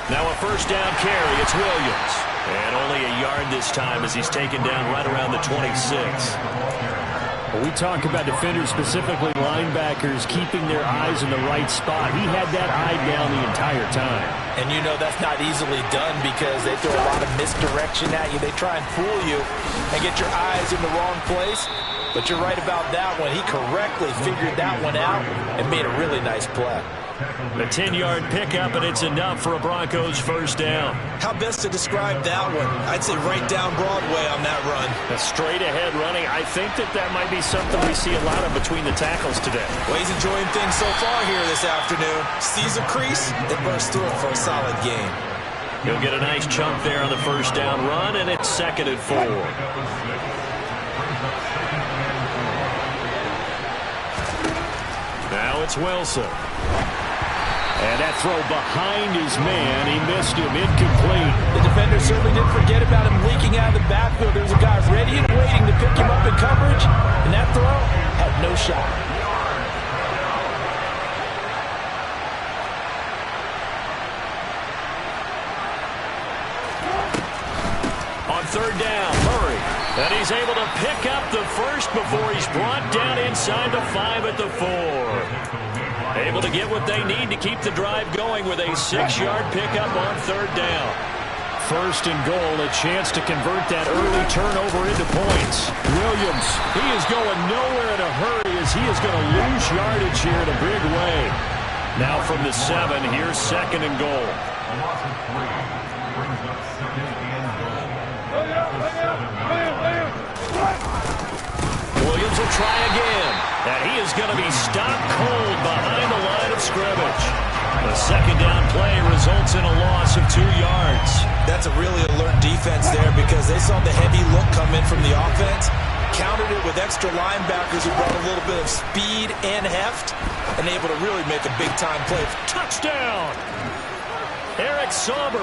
Now a first down carry, it's Williams. And only a yard this time as he's taken down right around the 26. When we talk about defenders, specifically linebackers, keeping their eyes in the right spot, he had that eye down the entire time. And you know that's not easily done because they throw a lot of misdirection at you. They try and fool you and get your eyes in the wrong place. But you're right about that one. He correctly figured that one out and made a really nice play. A 10-yard pickup, and it's enough for a Broncos first down. How best to describe that one? I'd say right down Broadway on that run. A straight-ahead running. I think that might be something we see a lot of between the tackles today. Well, he's enjoying things so far here this afternoon. Sees a crease and bursts through it for a solid game. He'll get a nice chunk there on the first down run, and it's 2nd and 4. Now it's Wilson. And that throw behind his man. He missed him. Incomplete. The defender certainly didn't forget about him leaking out of the backfield. There's a guy ready and waiting to pick him up in coverage. And that throw had no shot. On third down, Murray. And he's able to pick up the first before he's brought down inside the 5 at the 4. Able to get what they need to keep the drive going with a 6-yard pickup on third down. First and goal, a chance to convert that early turnover into points. Williams, he is going nowhere in a hurry as he is going to lose yardage here in a big way. Now from the 7, here's 2nd and goal. Williams will try again. And he is going to be stopped cold behind the line of scrimmage. The second down play results in a loss of 2 yards. That's a really alert defense there because they saw the heavy look come in from the offense, countered it with extra linebackers who brought a little bit of speed and heft, and able to really make a big-time play. Touchdown! Eric Sauber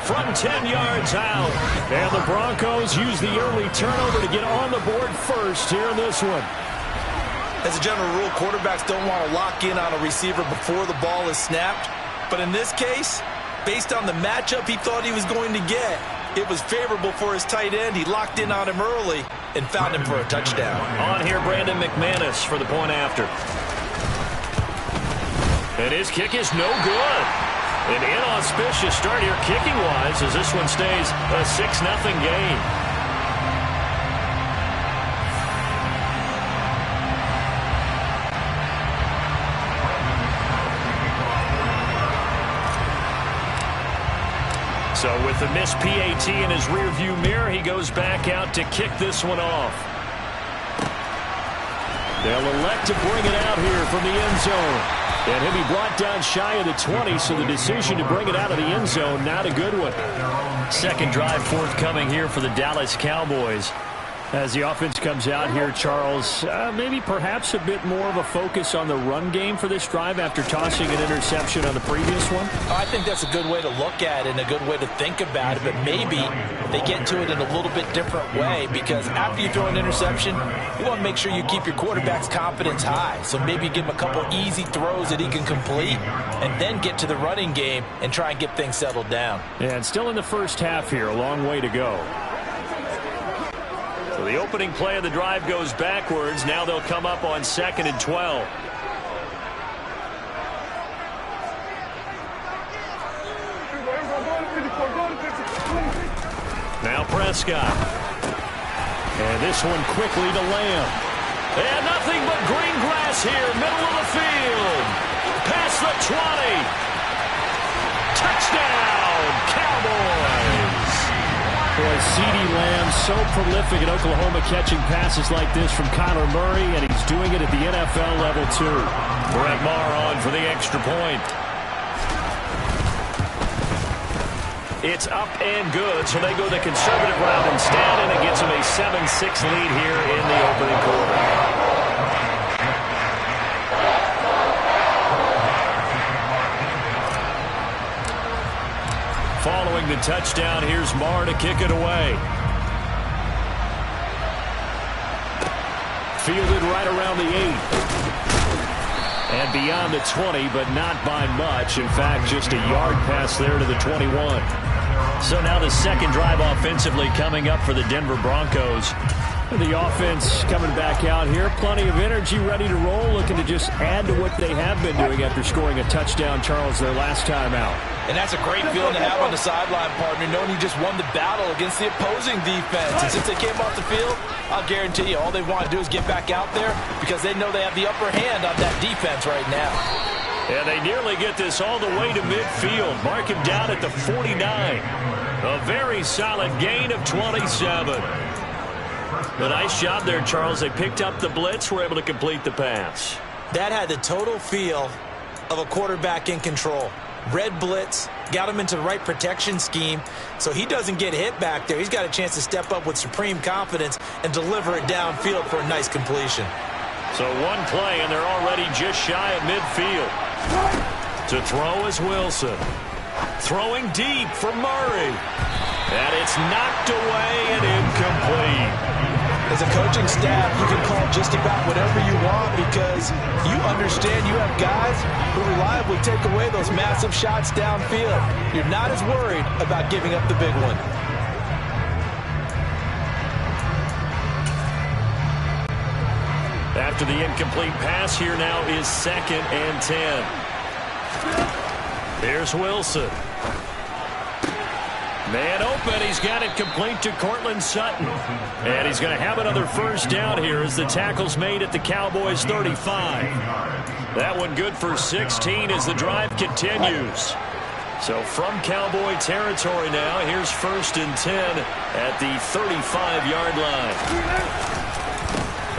from 10 yards out. And the Broncos use the early turnover to get on the board first here in this one. As a general rule, quarterbacks don't want to lock in on a receiver before the ball is snapped. But in this case, based on the matchup he thought he was going to get, it was favorable for his tight end. He locked in on him early and found him for a touchdown. On here, Brandon McManus for the point after. And his kick is no good. An inauspicious start here kicking-wise as this one stays a 6-0 game. So with the missed PAT in his rearview mirror, he goes back out to kick this one off. They'll elect to bring it out here from the end zone. And he'll be brought down shy of the 20, so the decision to bring it out of the end zone, not a good one. Second drive forthcoming here for the Dallas Cowboys. As the offense comes out here, Charles, maybe perhaps a bit more of a focus on the run game for this drive after tossing an interception on the previous one? I think that's a good way to look at it and a good way to think about it, but maybe they get to it in a little bit different way, because after you throw an interception, you want to make sure you keep your quarterback's confidence high. So maybe give him a couple easy throws that he can complete and then get to the running game and try and get things settled down. And still in the first half here, a long way to go. So the opening play of the drive goes backwards. Now they'll come up on 2nd and 12. Now Prescott. And this one quickly to Lamb. And nothing but green grass here, middle of the field. Past the 20. Touchdown, Cowboys. Boy, CeeDee Lamb so prolific in Oklahoma catching passes like this from Kyler Murray, and he's doing it at the NFL level too. Brett Maher on for the extra point. It's up and good, so they go the conservative route instead, and it gets them a 7-6 lead here in the opening quarter. Following the touchdown, here's Maher to kick it away. Fielded right around the 8. And beyond the 20, but not by much. In fact, just a yard pass there to the 21. So now the second drive offensively coming up for the Denver Broncos. The offense coming back out here. Plenty of energy, ready to roll, looking to just add to what they have been doing after scoring a touchdown, Charles, their last time out. And that's a great feeling to have on the sideline, partner, knowing you just won the battle against the opposing defense. And since they came off the field, I'll guarantee you all they want to do is get back out there because they know they have the upper hand on that defense right now. And they nearly get this all the way to midfield. Mark him down at the 49. A very solid gain of 27. A nice job there, Charles. They picked up the blitz, were able to complete the pass. That had the total feel of a quarterback in control. Red blitz, got him into the right protection scheme, so he doesn't get hit back there. He's got a chance to step up with supreme confidence and deliver it downfield for a nice completion. So one play, and they're already just shy of midfield. To throw is Wilson. Throwing deep for Murray. And it's knocked away and incomplete. As a coaching staff, you can call just about whatever you want because you understand you have guys who reliably take away those massive shots downfield. You're not as worried about giving up the big one. After the incomplete pass, here now is 2nd and 10. Here's Wilson. Man open, he's got it complete to Cortland Sutton. And he's going to have another first down here as the tackle's made at the Cowboys' 35. That one good for 16 as the drive continues. So from Cowboy territory now, here's 1st and 10 at the 35-yard line.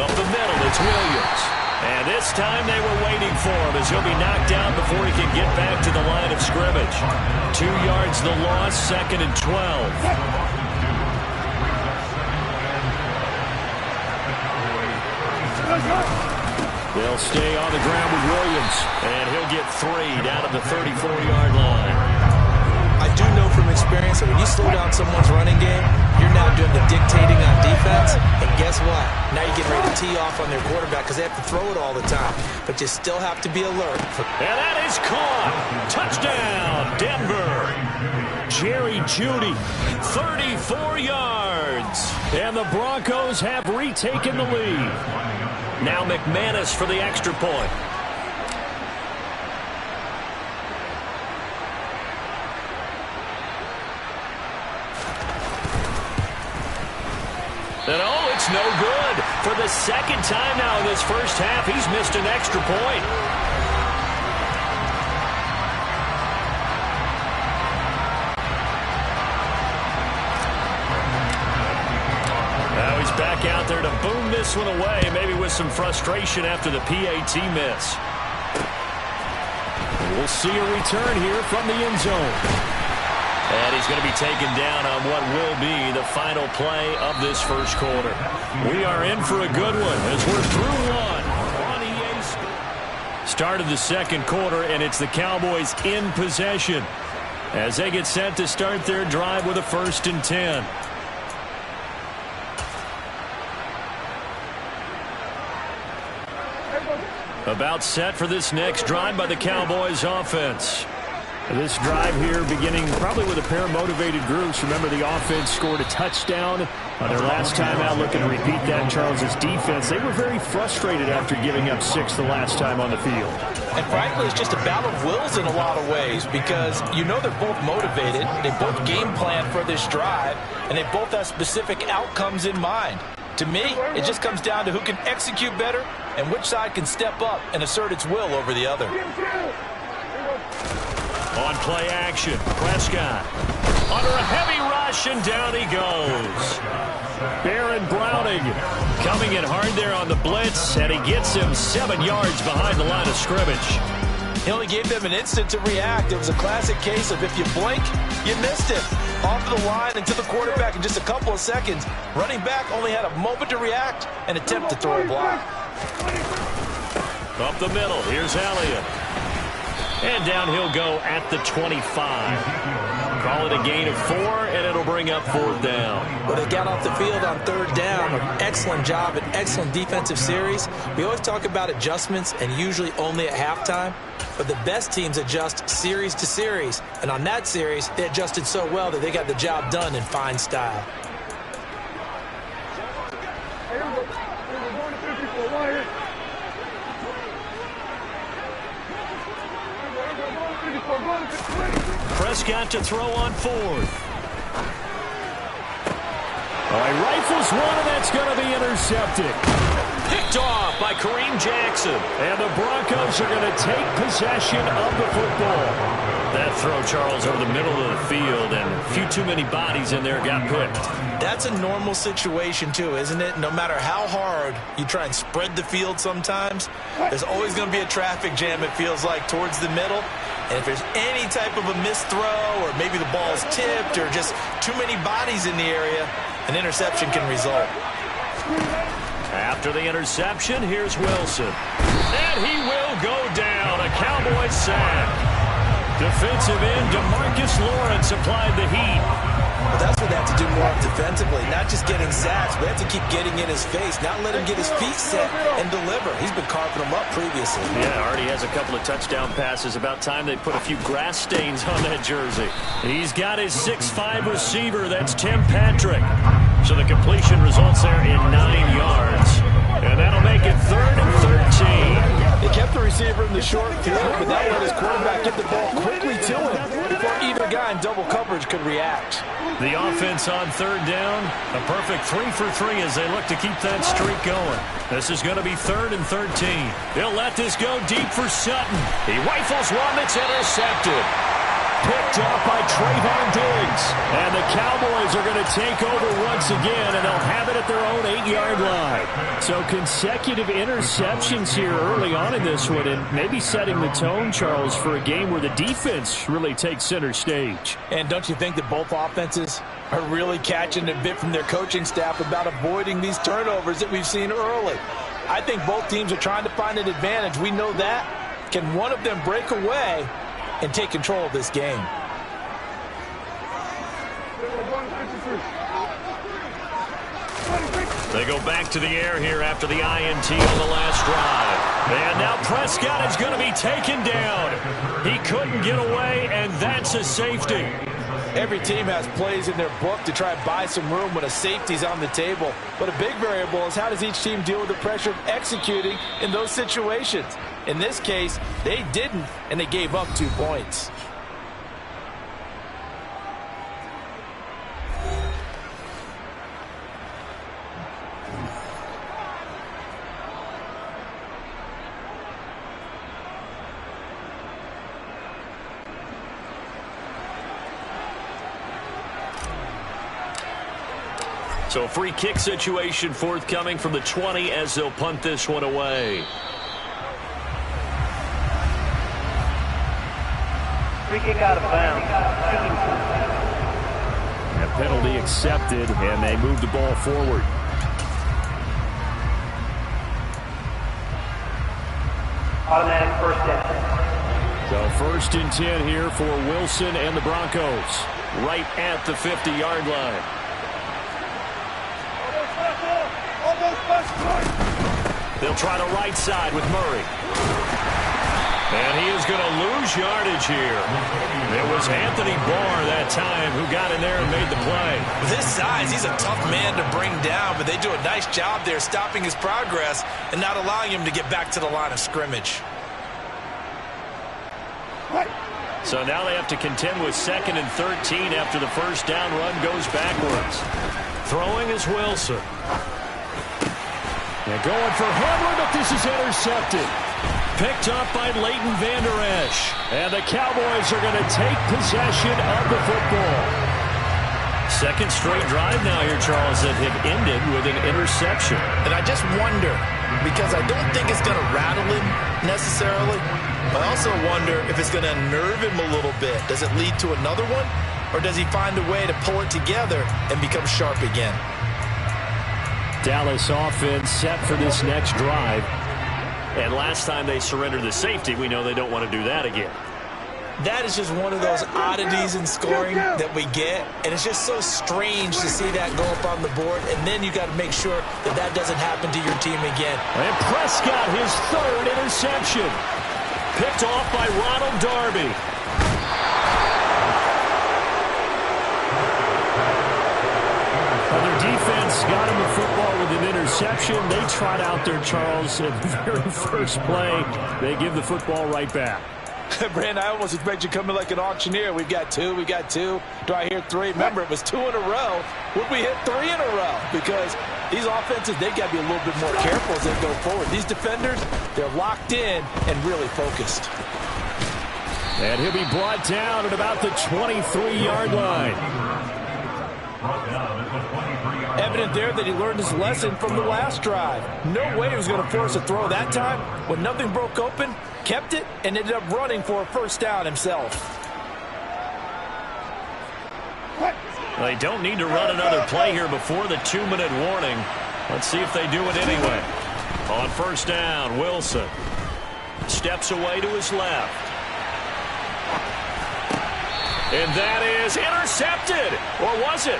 Up the middle, it's Williams. And this time they were waiting for him as he'll be knocked down before he can get back to the line of scrimmage. 2 yards the loss, 2nd and 12. They'll stay on the ground with Williams, and he'll get 3 down at the 34-yard line. I do know from experience that when you slow down someone's running game, you're now doing the dictating on defense. And guess what? Now you get ready to tee off on their quarterback because they have to throw it all the time. But you still have to be alert. And that is caught. Touchdown, Denver. Jerry Jeudy, 34 yards. And the Broncos have retaken the lead. Now McManus for the extra point. And oh, it's no good. For the second time now in this first half, he's missed an extra point. Now he's back out there to boom this one away, maybe with some frustration after the PAT miss. We'll see a return here from the end zone. And he's going to be taken down on what will be the final play of this first quarter. We are in for a good one as we're through one on EA Sports. Start of the second quarter, and it's the Cowboys in possession as they get set to start their drive with a 1st and 10. About set for this next drive by the Cowboys offense. This drive here beginning probably with a pair of motivated groups. Remember, the offense scored a touchdown on their last time out. Looking to repeat that. Charles's defense, they were very frustrated after giving up 6 the last time on the field. And frankly, it's just a battle of wills in a lot of ways because you know they're both motivated. They both game plan for this drive, and they both have specific outcomes in mind. To me, it just comes down to who can execute better and which side can step up and assert its will over the other. On play action, Prescott under a heavy rush, and down he goes. Baron Browning coming in hard there on the blitz, and he gets him 7 yards behind the line of scrimmage. He only gave them an instant to react. It was a classic case of if you blink, you missed it. Off the line and to the quarterback in just a couple of seconds. Running back only had a moment to react and attempt to throw a block. Up the middle, here's Elliott. And down he'll go at the 25. Call it a gain of 4, and it'll bring up 4th down. Well, they got off the field on 3rd down. Excellent job, an excellent defensive series. We always talk about adjustments and usually only at halftime. But the best teams adjust series to series. And on that series, they adjusted so well that they got the job done in fine style. Prescott to throw on 4th. He rifles one, and that's going to be intercepted. Picked off by Kareem Jackson. And the Broncos are going to take possession of the football. That throw, Charles, over the middle of the field, and a few too many bodies in there got picked. That's a normal situation, too, isn't it? No matter how hard you try and spread the field sometimes, there's always going to be a traffic jam, it feels like, towards the middle. And if there's any type of a missed throw or maybe the ball's tipped or just too many bodies in the area, an interception can result. After the interception, here's Wilson. And he will go down. A Cowboys sack. Defensive end DeMarcus Lawrence applied the heat. Well, that's what they have to do more defensively, not just getting sacks, but they have to keep getting in his face, not let him get his feet set and deliver. He's been carving them up previously. Yeah, already has a couple of touchdown passes. About time they put a few grass stains on that jersey. He's got his 6'5" receiver. That's Tim Patrick. So the completion results there in 9 yards. And that'll make it 3rd and 13. They kept the receiver in the short field, but that let his quarterback get the ball quickly to him before either guy in double coverage could react. The offense on 3rd down, a perfect 3 for 3 as they look to keep that streak going. This is going to be 3rd and 13. They'll let this go deep for Sutton. He rifles one that's intercepted. Picked off by Trayvon Diggs. And the Cowboys are going to take over once again, and they'll have it at their own 8-yard line. So consecutive interceptions here early on in this one, and maybe setting the tone, Charles, for a game where the defense really takes center stage. And don't you think that both offenses are really catching a bit from their coaching staff about avoiding these turnovers that we've seen early? I think both teams are trying to find an advantage. We know that. Can one of them break away and take control of this game? They go back to the air here after the INT on the last drive. And now Prescott is going to be taken down. He couldn't get away, and that's a safety. Every team has plays in their book to try and buy some room when a safety's on the table. But a big variable is how does each team deal with the pressure of executing in those situations. In this case, they didn't, and they gave up 2 points. So a free kick situation forthcoming from the 20 as they'll punt this one away. Free kick out of bounds. penalty accepted, and they move the ball forward. Automatic first down. So 1st and 10 here for Wilson and the Broncos. Right at the 50-yard line. They'll try the right side with Murray. And he is going to lose yardage here. It was Anthony Barr that time who got in there and made the play. With his size, he's a tough man to bring down, but they do a nice job there stopping his progress and not allowing him to get back to the line of scrimmage. So now they have to contend with 2nd and 13 after the first down run goes backwards. Throwing is Wilson. They're going for Hamlin, but this is intercepted. Picked up by Leighton Vander Esch. And the Cowboys are going to take possession of the football. Second straight drive now here, Charles, that have ended with an interception. And I just wonder, because I don't think it's going to rattle him necessarily, but I also wonder if it's going to unnerve him a little bit. Does it lead to another one? Or does he find a way to pull it together and become sharp again? Dallas offense set for this next drive. And last time they surrendered the safety, we know they don't want to do that again. That is just one of those oddities in scoring that we get. And it's just so strange to see that go up on the board. And then you got to make sure that that doesn't happen to your team again. And Prescott, his 3rd interception. Picked off by Ronald Darby. Their defense got him the football with an interception. They trot out there, Charles, at the very first play. They give the football right back. Brand, I almost expect you to come in like an auctioneer. We've got 2, we got 2. Do I hear 3? Remember, it was 2 in a row. Would we hit 3 in a row? Because these offenses, they got to be a little bit more careful as they go forward. These defenders, they're locked in and really focused. And he'll be brought down at about the 23-yard line. Evident there that he learned his lesson from the last drive. No way he was going to force a throw that time. When nothing broke open, kept it, and ended up running for a first down himself. They don't need to run another play here before the 2-minute warning. Let's see if they do it anyway. On first down, Wilson steps away to his left. And that is intercepted. Or was it?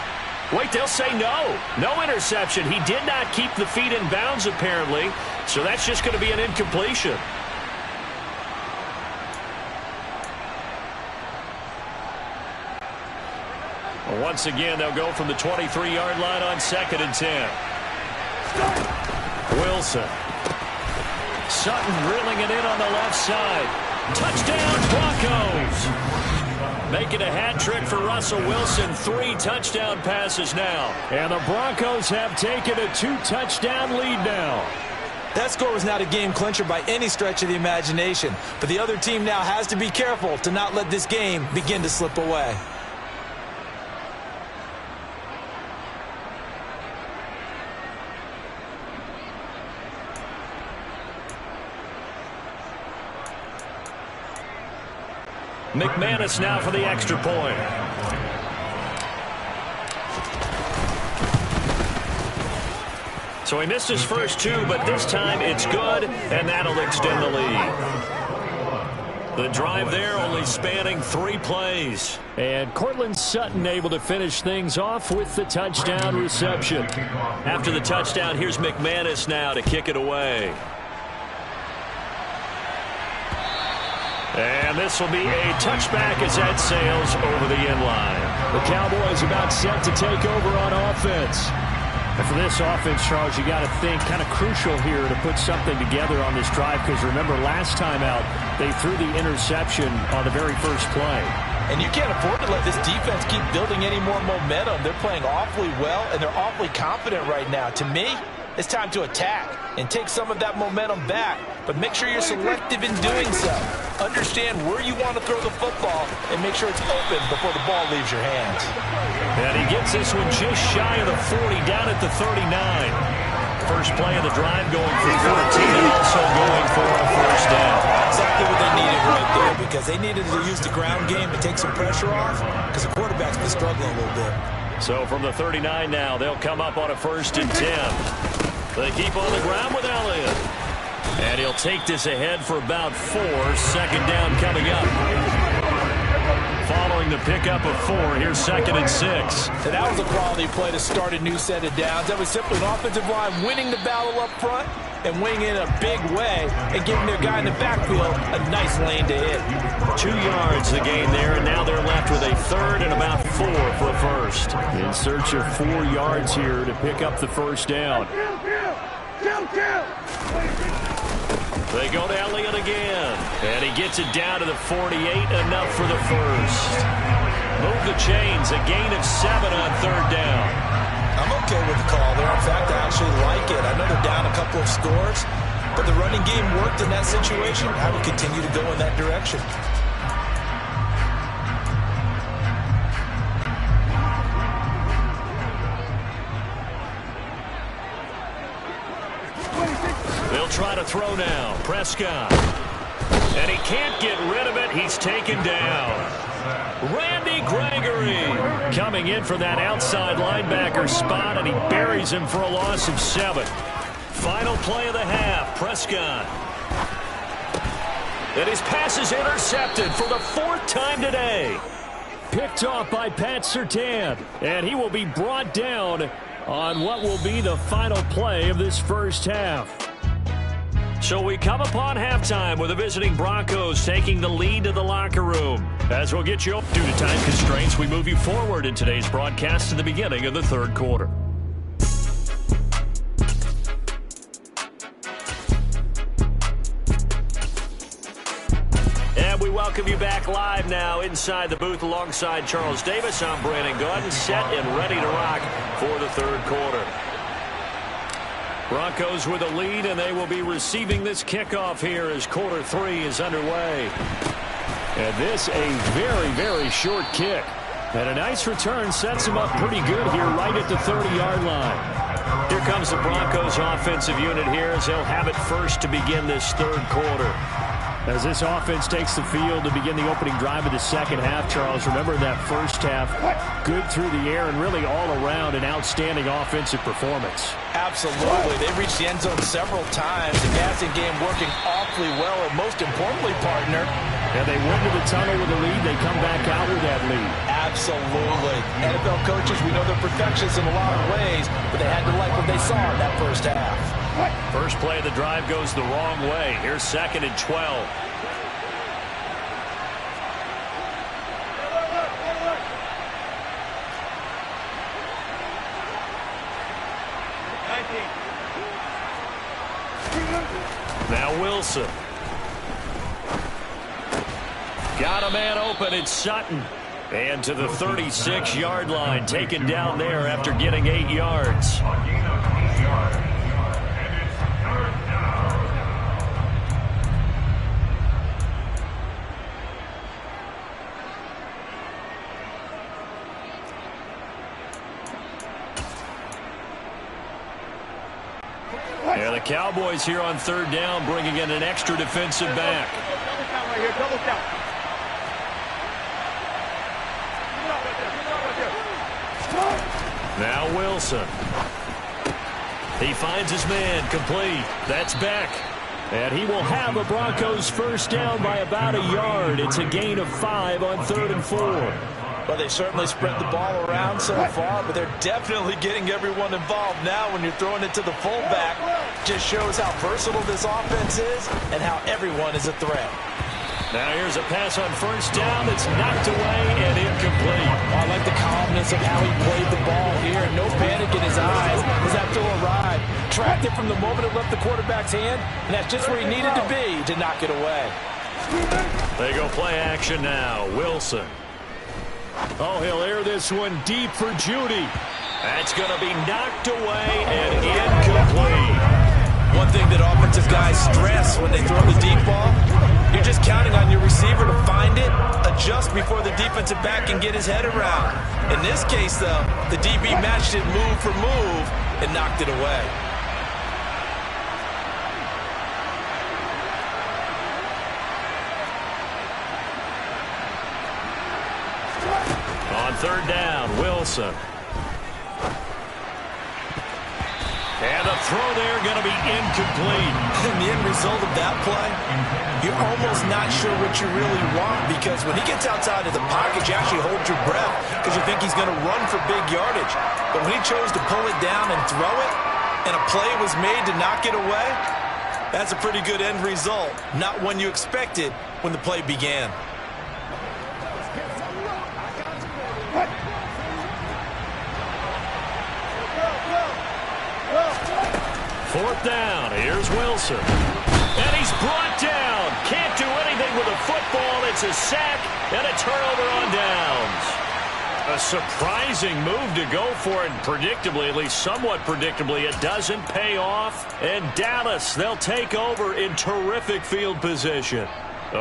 Wait, they'll say no. No interception. He did not keep the feet in bounds, apparently. So that's just going to be an incompletion. Once again, they'll go from the 23-yard line on 2nd and 10. Wilson. Sutton drilling it in on the left side. Touchdown, Broncos. Making a hat trick for Russell Wilson. 3 touchdown passes now. And the Broncos have taken a 2-touchdown lead now. That score was not a game clincher by any stretch of the imagination. But the other team now has to be careful to not let this game begin to slip away. McManus now for the extra point. So he missed his first 2, but this time it's good, and that'll extend the lead. The drive there only spanning 3 plays. And Courtland Sutton able to finish things off with the touchdown reception. After the touchdown, here's McManus now to kick it away. And this will be a touchback as that sails over the end line. The Cowboys about set to take over on offense. And for this offense, Charles, you got to think kind of crucial here to put something together on this drive, because remember last time out they threw the interception on the very first play. And you can't afford to let this defense keep building any more momentum. They're playing awfully well, and they're awfully confident right now. To me, it's time to attack and take some of that momentum back, but make sure you're selective in doing so. Understand where you want to throw the football and make sure it's open before the ball leaves your hands. And he gets this one just shy of the 40, down at the 39. First play of the drive going for 14 and also going for a first down. Exactly what they needed right there, because they needed to use the ground game to take some pressure off, because the quarterback's been struggling a little bit. So from the 39 now, they'll come up on a 1st and 10. They keep on the ground with Elliott. And he'll take this ahead for about 4. 2nd down coming up. Following the pickup of 4, here's 2nd and 6. So that was a quality play to start a new set of downs. That was simply an offensive line winning the battle up front and winning in a big way and giving their guy in the backfield a nice lane to hit. 2 yards the gain there, and now they're left with a 3rd and about 4 for a 1st. In search of 4 yards here to pick up the 1st down. They go to Elliott again, and he gets it down to the 48, enough for the 1st. Move the chains, a gain of 7 on 3rd down. I'm okay with the call there. In fact, I actually like it. I know they're down a couple of scores, but the running game worked in that situation. I would continue to go in that direction. They'll try to throw now. Prescott. And he can't get rid of it. He's taken down. Randy Gregory coming in for that outside linebacker spot, and he buries him for a loss of 7. Final play of the half. Prescott. And his pass is intercepted for the 4th time today. Picked off by Pat Surtain, and he will be brought down on what will be the final play of this 1st half. So we come upon halftime with the visiting Broncos taking the lead to the locker room. As we'll get you up due to time constraints, we move you forward in today's broadcast to the beginning of the 3rd quarter. And we welcome you back live now inside the booth alongside Charles Davis. I'm Brandon Gaudin, set and ready to rock for the 3rd quarter. Broncos with a lead, and they will be receiving this kickoff here as quarter 3 is underway. And this a very, very short kick. And a nice return sets them up pretty good here right at the 30-yard line. Here comes the Broncos offensive unit here as they'll have it first to begin this 3rd quarter. As this offense takes the field to begin the opening drive of the 2nd half, Charles, remember that 1st half, good through the air and really all around an outstanding offensive performance. Absolutely. They reached the end zone several times. The passing game working awfully well, and most importantly, partner, and they went to the tunnel with a lead. They come back out with that lead. Absolutely. NFL coaches, we know they're perfectionists in a lot of ways, but they had to like what they saw in that 1st half. First play of the drive goes the wrong way. Here's 2nd and 12. Now Wilson. Got a man open. It's Sutton. And to the 36-yard line, taken down there after getting 8 yards. Yeah, the Cowboys here on 3rd down, bringing in an extra defensive back. Double count. Now Wilson. He finds his man, complete. That's Beck. And he will have a Broncos 1st down by about a yard. It's a gain of 5 on 3rd and 4. Well, they certainly spread the ball around so far, but they're definitely getting everyone involved now when you're throwing it to the fullback. Just shows how versatile this offense is and how everyone is a threat. Now here's a pass on 1st down that's knocked away and incomplete. I like the calmness of how he played the ball here. No panic in his eyes as that throw arrived. Tracked it from the moment it left the quarterback's hand, and that's just where he needed to be to knock it away. They go play action now. Wilson. Oh, he'll air this one deep for Judy. That's going to be knocked away and incomplete. One thing that offensive guys stress when they throw the deep ball, you're just counting on your receiver to find it, adjust before the defensive back can get his head around. In this case, though, the DB matched it move for move and knocked it away. On 3rd down, Wilson. throw there going to be incomplete. And the end result of that play, you're almost not sure what you really want, because when he gets outside of the pocket, you actually hold your breath because you think he's going to run for big yardage. But when he chose to pull it down and throw it, and a play was made to knock it away, that's a pretty good end result. Not one you expected when the play began. Fourth down. Here's Wilson. And he's brought down. Can't do anything with a football. It's a sack and a turnover on downs. A surprising move to go for it. And predictably, at least somewhat predictably, it doesn't pay off. And Dallas, they'll take over in terrific field position.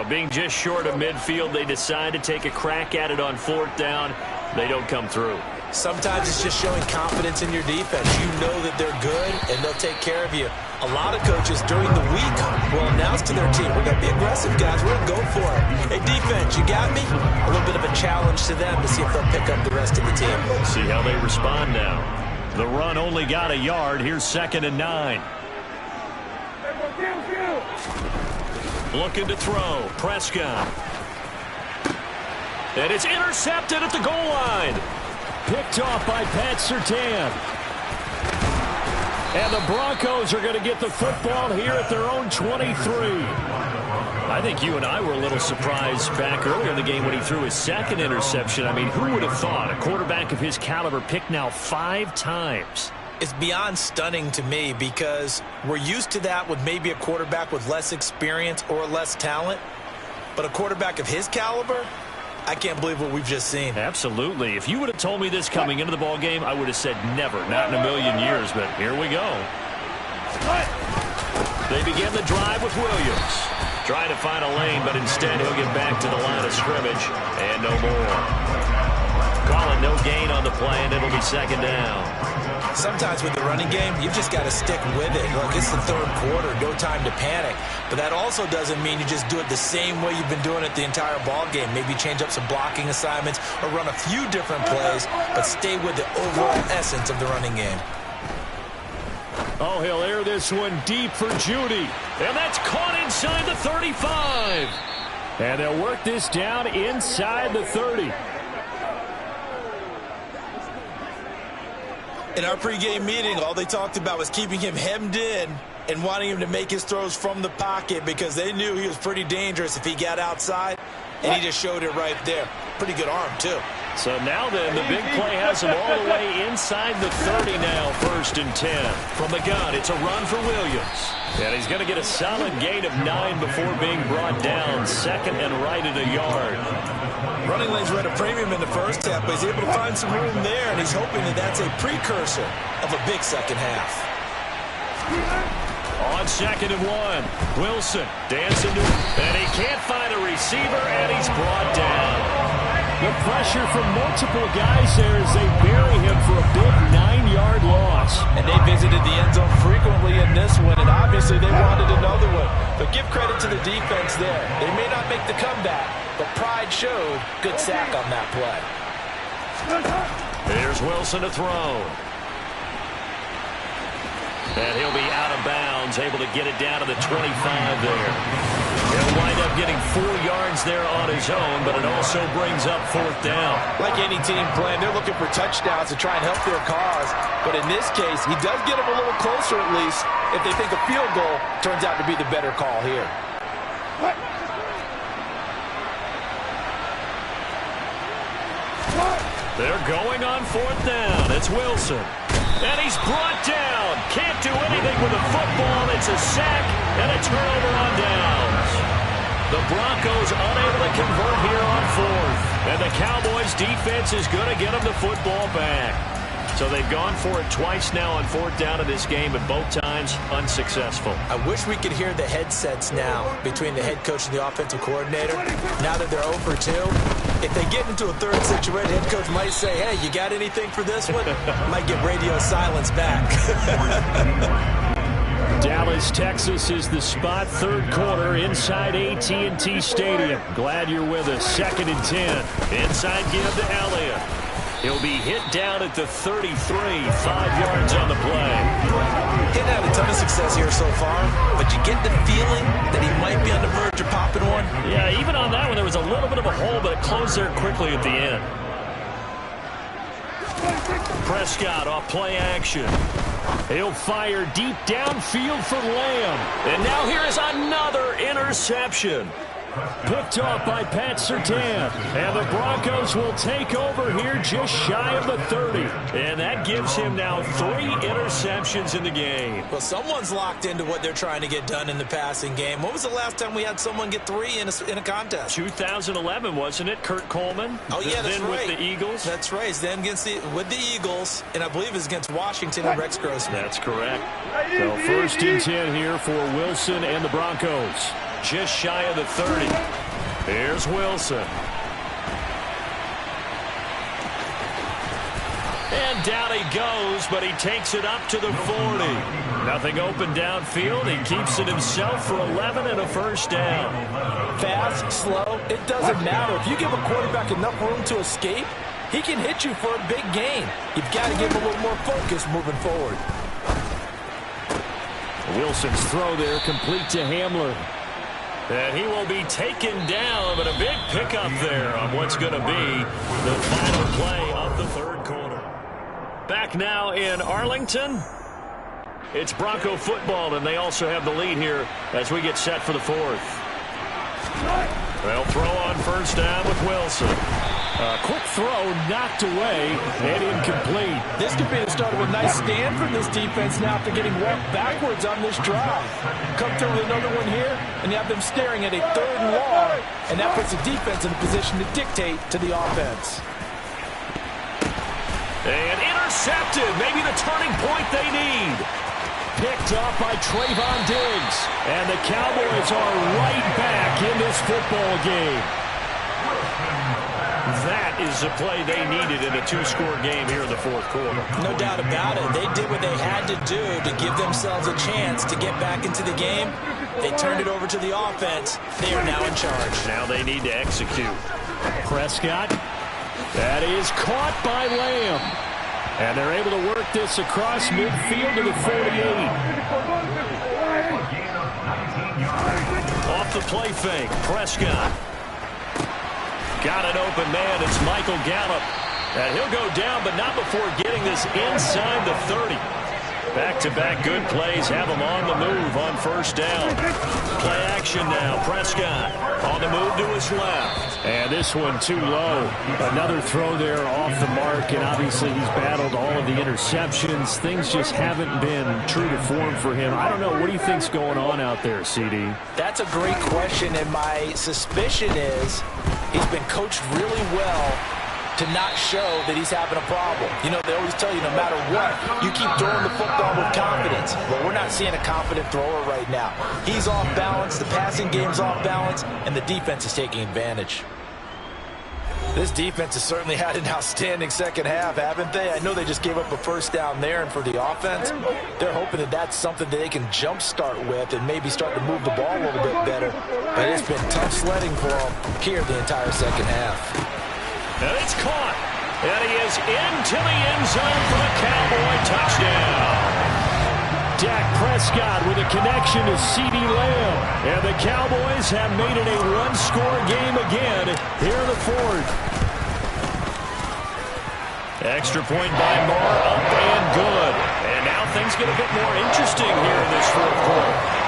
Being just short of midfield, they decide to take a crack at it on fourth down. They don't come through. Sometimes it's just showing confidence in your defense. You know that they're good, and they'll take care of you. A lot of coaches during the week will announce to their team, we're going to be aggressive, guys. We're going to go for it. Hey, defense, you got me? A little bit of a challenge to them to see if they'll pick up the rest of the team. See how they respond now. The run only got a yard. Here's 2nd and 9. Looking to throw. Prescott. And it's intercepted at the goal line. Picked off by Pat Surtain. And the Broncos are going to get the football here at their own 23. I think you and I were a little surprised back earlier in the game when he threw his second interception. I mean, who would have thought a quarterback of his caliber picked now 5 times? It's beyond stunning to me, because we're used to that with maybe a quarterback with less experience or less talent. But a quarterback of his caliber, I can't believe what we've just seen. Absolutely. If you would have told me this coming into the ball game, I would have said never, not in a million years, but here we go. They begin the drive with Williams. Trying to find a lane, but instead he'll get back to the line of scrimmage, and no more. Calling no gain on the play, and it'll be 2nd down. Sometimes with the running game, you've just got to stick with it. Look, it's the 3rd quarter, no time to panic. But that also doesn't mean you just do it the same way you've been doing it the entire ball game. Maybe change up some blocking assignments or run a few different plays, but stay with the overall essence of the running game. Oh, he'll air this one deep for Judy. And that's caught inside the 35. And they'll work this down inside the 30. In our pregame meeting, all they talked about was keeping him hemmed in and wanting him to make his throws from the pocket, because they knew he was pretty dangerous if he got outside, and he just showed it right there. Pretty good arm, too. So now then, the big play has him all the way inside the 30 now, 1st and 10. From the gun, it's a run for Williams. And he's going to get a solid gain of 9 before being brought down. 2nd and right at a yard. Running lanes were at a premium in the first half, but he's able to find some room there, and he's hoping that that's a precursor of a big second half. On 2nd and 1, Wilson dancing to him, and he can't find a receiver, and he's brought down. The pressure from multiple guys there as they bury him for a big 9-yard loss. And they visited the end zone frequently in this one, and obviously they wanted another one. But give credit to the defense there. They may not make the comeback, but pride showed. Good sack on that play. Here's Wilson to throw. And he'll be out of bounds, able to get it down to the 25 there. He'll wind up getting 4 yards there on his own, but it also brings up 4th down. Like any team plan, they're looking for touchdowns to try and help their cause. But in this case, he does get them a little closer at least if they think a field goal turns out to be the better call here. They're going on 4th down. It's Wilson. And he's brought down. Can't do anything with a football. It's a sack and a turnover on downs. The Broncos unable to convert here on 4th. And the Cowboys defense is going to get them the football back. So they've gone for it twice now on 4th down in this game, but both times unsuccessful. I wish we could hear the headsets now between the head coach and the offensive coordinator. Now that they're 0 for 2, if they get into a 3rd situation, head coach might say, hey, you got anything for this one? Might get radio silence back. Dallas, Texas is the spot. 3rd quarter inside AT&T Stadium. Glad you're with us. 2nd and 10. Inside give to Elliott. He'll be hit down at the 33, 5 yards on the play. He didn't have a ton of success here so far, but you get the feeling that he might be on the verge of popping one. Yeah, even on that one, there was a little bit of a hole, but it closed there quickly at the end. Prescott off play action. He'll fire deep downfield for Lamb. And now here is another interception. Picked off by Pat Surtain. And the Broncos will take over here just shy of the 30. And that gives him now 3 interceptions in the game. Well, someone's locked into what they're trying to get done in the passing game. When was the last time we had someone get 3 in a contest? 2011, wasn't it? Kurt Coleman? Oh, yeah, that's then right. with the Eagles? That's right. Then with the Eagles, and I believe it's against Washington and Rex Grossman. That's correct. So first and 10 here for Wilson and the Broncos. Just shy of the 30. Here's Wilson. And down he goes, but he takes it up to the 40. Nothing open downfield. He keeps it himself for 11 and a first down. Fast, slow, it doesn't matter. If you give a quarterback enough room to escape, he can hit you for a big gain. You've got to give him a little more focus moving forward. Wilson's throw there complete to Hamler. And he will be taken down, but a big pickup there on what's going to be the final play of the third quarter. Back now in Arlington. It's Bronco football, and they also have the lead here as we get set for the fourth. They'll throw on first down with Wilson. A quick throw knocked away and incomplete. This could be the start of a nice stand from this defense now after getting walked backwards on this drive. Come through with another one here, and you have them staring at a 3rd and long, and that puts the defense in a position to dictate to the offense. And intercepted, maybe the turning point they need. Picked off by Trayvon Diggs. And the Cowboys are right back in this football game. That is the play they needed in a 2-score game here in the fourth quarter. No doubt about it. They did what they had to do to give themselves a chance to get back into the game. They turned it over to the offense. They are now in charge. Now they need to execute. Prescott. That is caught by Lamb. And they're able to work this across midfield to the 48. Off the play fake. Prescott. Got an open man. It's Michael Gallup. And he'll go down, but not before getting this inside the 30. Back-to-back good plays have him on the move on first down. Play action now. Prescott on the move to his left. And this one too low. Another throw there off the mark, and obviously he's battled all of the interceptions. Things just haven't been true to form for him. I don't know. What do you think's going on out there, CD? That's a great question, and my suspicion is he's been coached really well to not show that he's having a problem. You know, they always tell you no matter what, you keep throwing the football with confidence. Well, we're not seeing a confident thrower right now. He's off balance, the passing game's off balance, and the defense is taking advantage. This defense has certainly had an outstanding second half, haven't they? I know they just gave up a first down there, and for the offense, they're hoping that that's something that they can jumpstart with and maybe start to move the ball a little bit better. But it's been tough sledding for them here the entire second half. And it's caught. And he is into the end zone for the Cowboy touchdown. Dak Prescott with a connection to CeeDee Lamb. And the Cowboys have made it a one-score game again here in the fourth. Extra point by Moore, up and good. And now things get a bit more interesting here in this fourth quarter.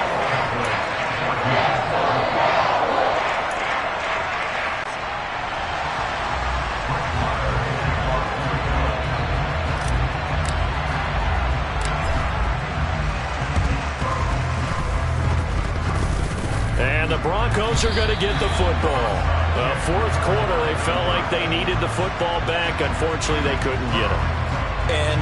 And the Broncos are going to get the football. Fourth quarter, they felt like they needed the football back. Unfortunately, they couldn't get it. And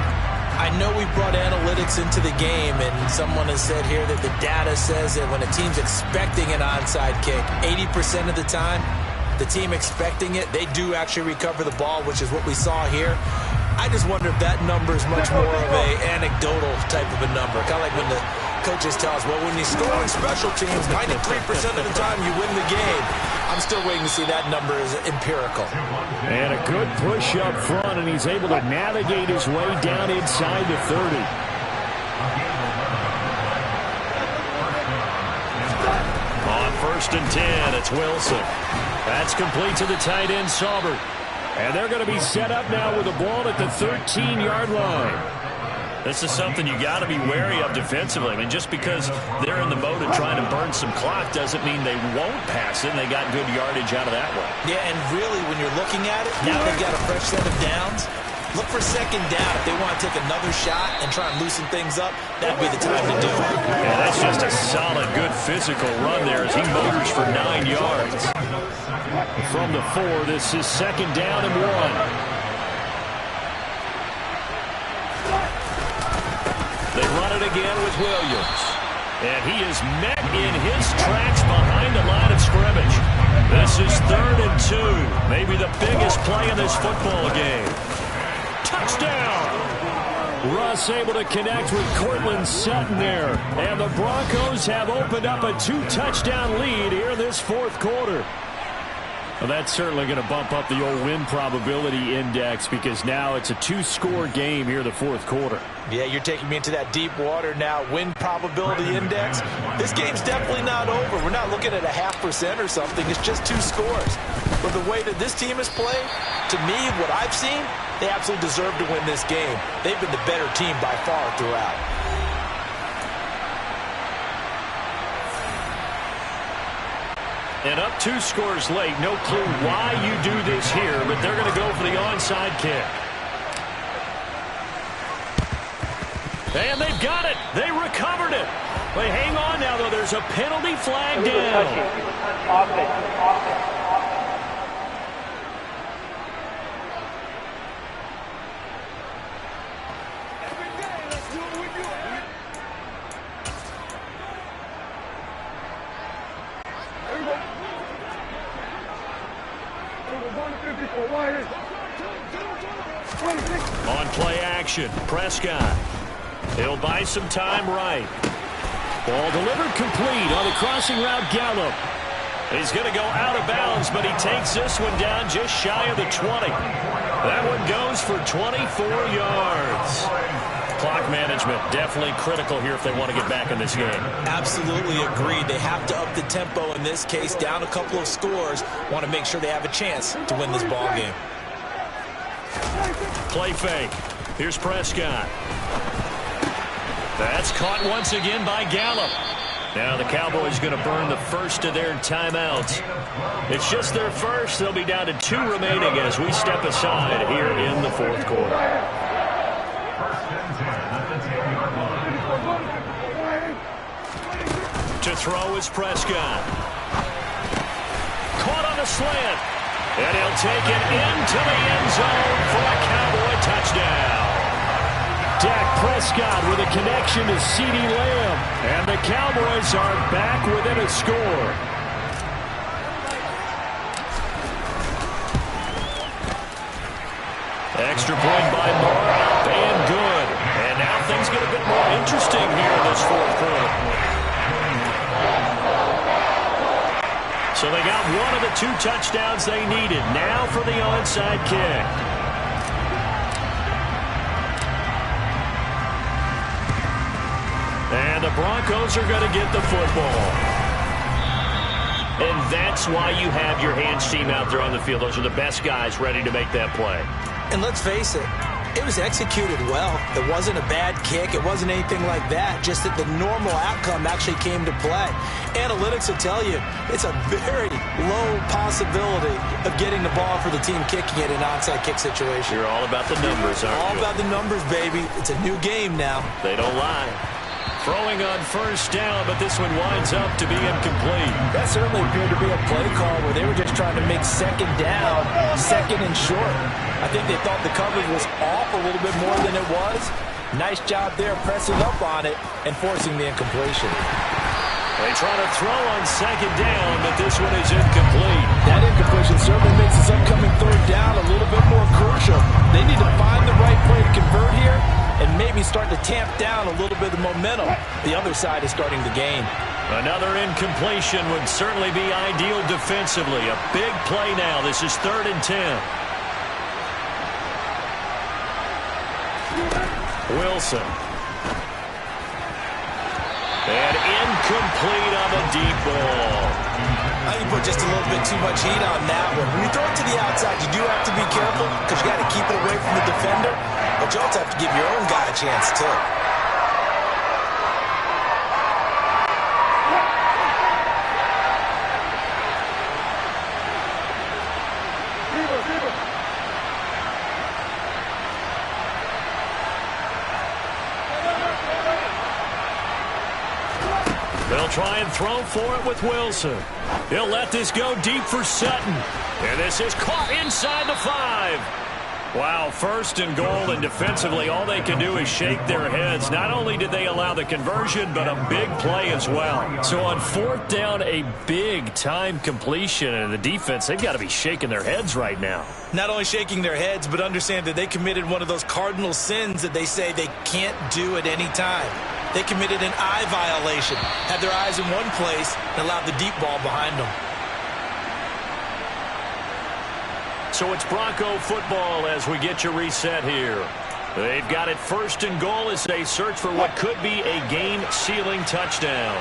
I know we brought analytics into the game, and someone has said here that the data says that when a team's expecting an onside kick, 80% of the time, the team expecting it, they do actually recover the ball, which is what we saw here. I just wonder if that number is much more of a anecdotal type of a number, kind of like when the coaches tell us, well, when you score on special teams, 93% of the time you win the game. I'm still waiting to see that number is empirical. And a good push up front, and he's able to navigate his way down inside the 30. On 1st and 10, it's Wilson. That's complete to the tight end, Saubert. And they're going to be set up now with the ball at the 13-yard line. This is something you got to be wary of defensively. I mean, just because they're in the mode of trying to burn some clock doesn't mean they won't pass it, and they got good yardage out of that one. Yeah, and really, when you're looking at it, now they've got a fresh set of downs. Look for 2nd down. If they want to take another shot and try and loosen things up, that'd be the time to do it. Yeah, that's just a solid, good physical run there as he motors for 9 yards. From the 4, this is 2nd down and 1. They run it again with Williams. And he is met in his tracks behind the line of scrimmage. This is 3rd and 2. Maybe the biggest play in this football game. Touchdown! Russ able to connect with Cortland Sutton there. And the Broncos have opened up a 2-touchdown lead here in this 4th quarter. Well, that's certainly going to bump up the old win probability index because now it's a 2-score game here in the 4th quarter. Yeah, you're taking me into that deep water now. Win probability index. This game's definitely not over. We're not looking at a 0.5% or something. It's just 2 scores. But the way that this team has played, to me, what I've seen, they absolutely deserve to win this game. They've been the better team by far throughout. And up 2 scores late. No clue why you do this here, but they're going to go for the onside kick. And they've got it. They recovered it. They hang on now, though. There's a penalty flag down. On play action, Prescott. He'll buy some time right. Ball delivered complete on the crossing route, Gallup. He's going to go out of bounds, but he takes this one down just shy of the 20. That one goes for 24 yards. Clock management definitely critical here if they want to get back in this game. Absolutely agreed. They have to up the tempo in this case, down a couple of scores. Want to make sure they have a chance to win this ball game. Play fake. Here's Prescott. That's caught once again by Gallup. Now the Cowboys going to burn the first of their timeouts. It's just their first. They'll be down to 2 remaining as we step aside here in the 4th quarter. To throw is Prescott. Caught on the slant. And he'll take it into the end zone for a Cowboy touchdown. Dak Prescott with a connection to CeeDee Lamb. And the Cowboys are back within a score. Extra point by Moore, up and good. And now things get a bit more interesting here in this 4th quarter. So they got one of the 2 touchdowns they needed. Now for the onside kick. And the Broncos are going to get the football. And that's why you have your hands team out there on the field. Those are the best guys ready to make that play. And let's face it, it was executed well. It wasn't a bad kick. It wasn't anything like that. Just that the normal outcome actually came to play. Analytics will tell you it's a very low possibility of getting the ball for the team kicking it in an onside kick situation. You're all about the numbers, aren't you? All about the numbers, baby. It's a new game now. They don't lie. Throwing on 1st down, but this one winds up to be incomplete. That certainly appeared to be a play call where they were just trying to make 2nd down, 2nd and short. I think they thought the coverage was off a little bit more than it was. Nice job there pressing up on it and forcing the incompletion. They try to throw on 2nd down, but this one is incomplete. That incompletion certainly makes this upcoming 3rd down a little bit more crucial. They need to find the right play to convert here, and maybe start to tamp down a little bit of the momentum the other side is starting to gain. Another incompletion would certainly be ideal defensively. A big play now. This is 3rd and 10. Wilson. And incomplete on the deep ball. I think you put just a little bit too much heat on that one. When you throw it to the outside, you do have to be careful because you got to keep it away from the defender. But you also have to give your own guy a chance, too. They'll try and throw for it with Wilson. He'll let this go deep for Sutton. And this is caught inside the 5. Wow, 1st and goal, and defensively all they can do is shake their heads. Not only did they allow the conversion, but a big play as well. So on 4th down, a big-time completion, and the defense, they've got to be shaking their heads right now. Not only shaking their heads, but understand that they committed one of those cardinal sins that they say they can't do at any time. They committed an eye violation, had their eyes in one place, and allowed the deep ball behind them. So it's Bronco football as we get your reset here. They've got it 1st and goal as they search for what could be a game-sealing touchdown.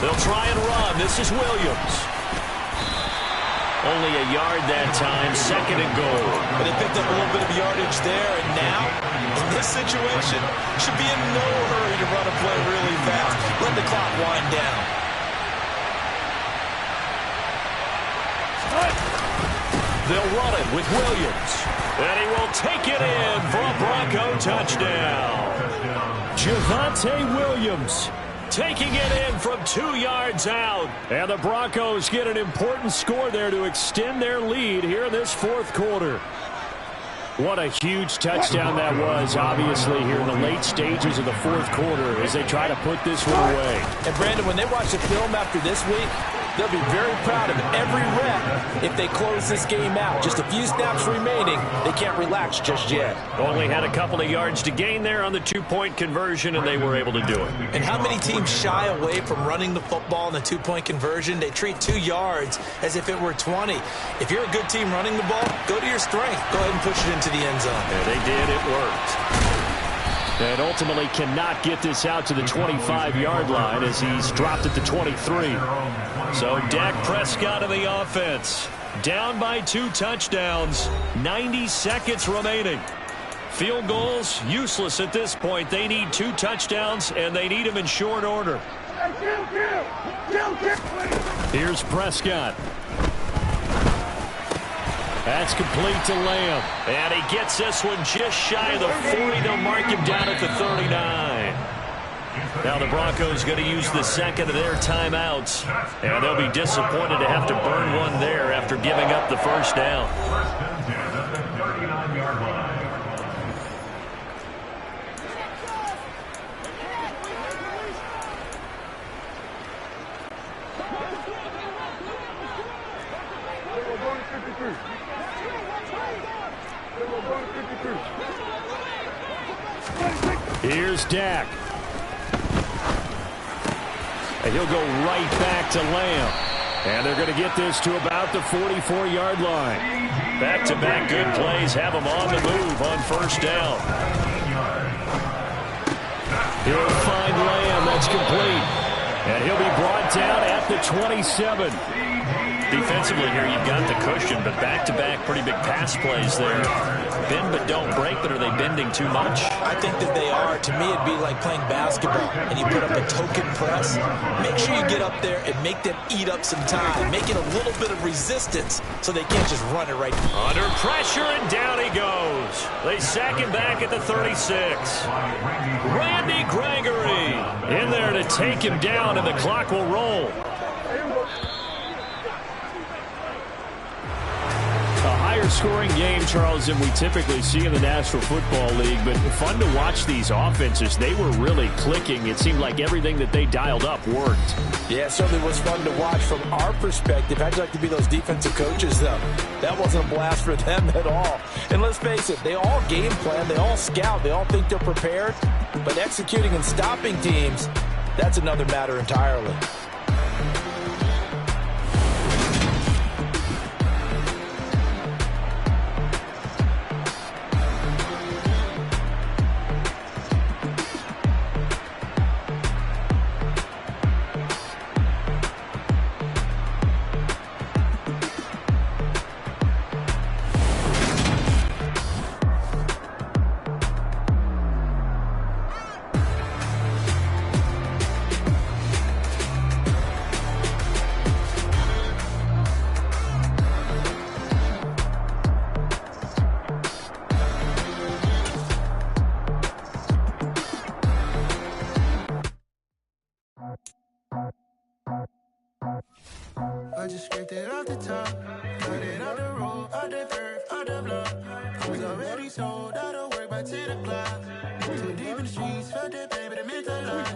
They'll try and run. This is Williams. Only a yard that time, 2nd and goal. But they picked up a little bit of yardage there, and now, in this situation, should be in no hurry to run a play really fast. Let the clock wind down. They'll run it with Williams. And he will take it in for a Bronco touchdown. Javonte Williams taking it in from 2 yards out. And the Broncos get an important score there to extend their lead here in this 4th quarter. What a huge touchdown that was, obviously, here in the late stages of the 4th quarter as they try to put this one away. And, Brandon, when they watch the film after this week, they'll be very proud of every rep if they close this game out. Just a few snaps remaining. They can't relax just yet. Only had a couple of yards to gain there on the 2-point conversion, and they were able to do it. And how many teams shy away from running the football in the 2-point conversion? They treat 2 yards as if it were 20. If you're a good team running the ball, go to your strength. Go ahead and push it into the end zone. Yeah, they did. It worked. And ultimately cannot get this out to the 25-yard line as he's dropped at the 23. So Dak Prescott of the offense. Down by 2 touchdowns. 90 seconds remaining. Field goals, useless at this point. They need 2 touchdowns, and they need them in short order. Here's Prescott. That's complete to Lamb. And he gets this one just shy of the 40. They'll mark him down at the 39. Now the Broncos going to use the 2nd of their timeouts. And they'll be disappointed to have to burn one there after giving up the 1st down. Here's Dak. And he'll go right back to Lamb. And they're going to get this to about the 44-yard line. Back-to-back good plays have them on the move on 1st down. He'll find Lamb. That's complete. And he'll be brought down at the 27. Defensively here, you've got the cushion, but back-to-back pretty big pass plays there. Bend but don't break, but are they bending too much? I think that they are. To me, it'd be like playing basketball, and you put up a token press. Make sure you get up there and make them eat up some time. Make it a little bit of resistance so they can't just run it right. Under pressure, and down he goes. They sack him back at the 36. Randy Gregory in there to take him down, and the clock will roll. higher scoring game, Charles, than we typically see in the National Football League, but fun to watch these offenses. They were really clicking. It seemed like everything that they dialed up worked. Yeah, it certainly was fun to watch from our perspective. How'd you like to be those defensive coaches, though? That wasn't a blast for them at all. And let's face it, they all game plan, they all scout, they all think they're prepared, but executing and stopping teams, that's another matter entirely. I just scraped it off the top, got it out the road, out the curve, out the block. I was already sold out of work by 10 o'clock. Too deep in the streets, felt that pain, but it meant a lot.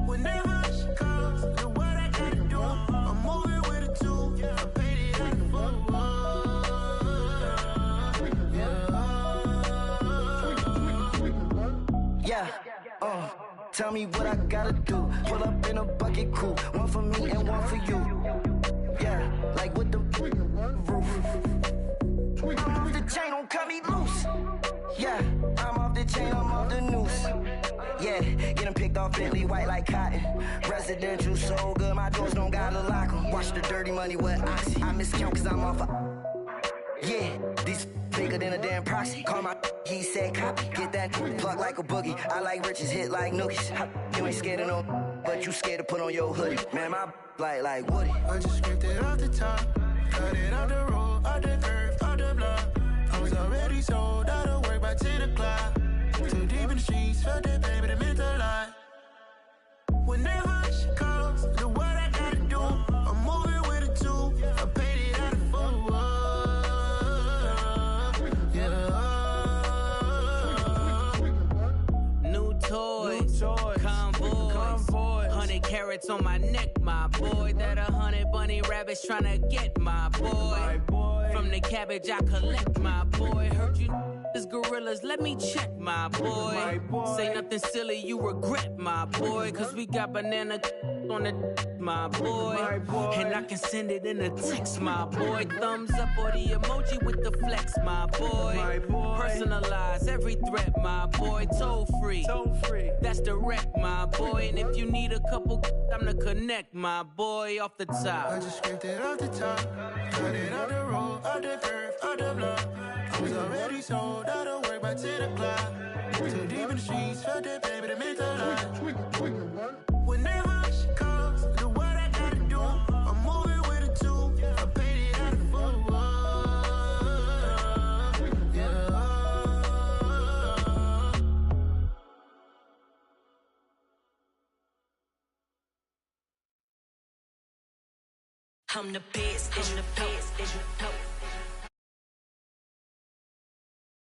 When that hush comes, look what I gotta do. I'm moving with a two, I paid it out the full. Yeah, tell me what I gotta do. Pull up in a bucket crew, one for me and one for you. Yeah, like with the roof. I'm off the chain, don't cut me loose. Yeah, I'm off the chain, I'm off the noose. Yeah, getting picked off Bentley white like cotton. Residential so good, my doors don't gotta lock 'em. Watch the dirty money with oxy. I miscount cause I'm off yeah, these bigger than a damn proxy. Call my he said copy. Get that plug like a boogie. I like riches, hit like nookies. You ain't scared of no, but you scared to put on your hoodie. Man, my like Woody. I just scraped it off the top, got it out the road, out the curve, out the block. I was already sold out of work by 10 o'clock. Too deep in the streets, felt that pain, but it meant a lot. When that hush comes, look what I gotta do. I'm moving with a two, I paid it out of full. Toys, convoys, 100 carats on my neck, my boy. That 100 bunny rabbits tryna get my boy. From the cabbage I collect, my boy. Heard you is gorillas, let me check, my boy. Say nothing silly, you regret, my boy. Cause we got banana on the my boy. And I can send it in a text, my boy. Thumbs up or the emoji with the flex, my boy. Personalize every threat, my boy. Toll free. That's direct, my boy. And if you need a couple, I'm the connect, my boy. Off the top. I just scraped it off the top, got it out the road, out the curve, out the block. I was already sold out of work by 10 o'clock. Too deep in the streets, felt that pain, but it meant a lot. When that hush comes, look what I gotta do. I'm moving with a two, I paid it out of full. I'm the best, I'm the best,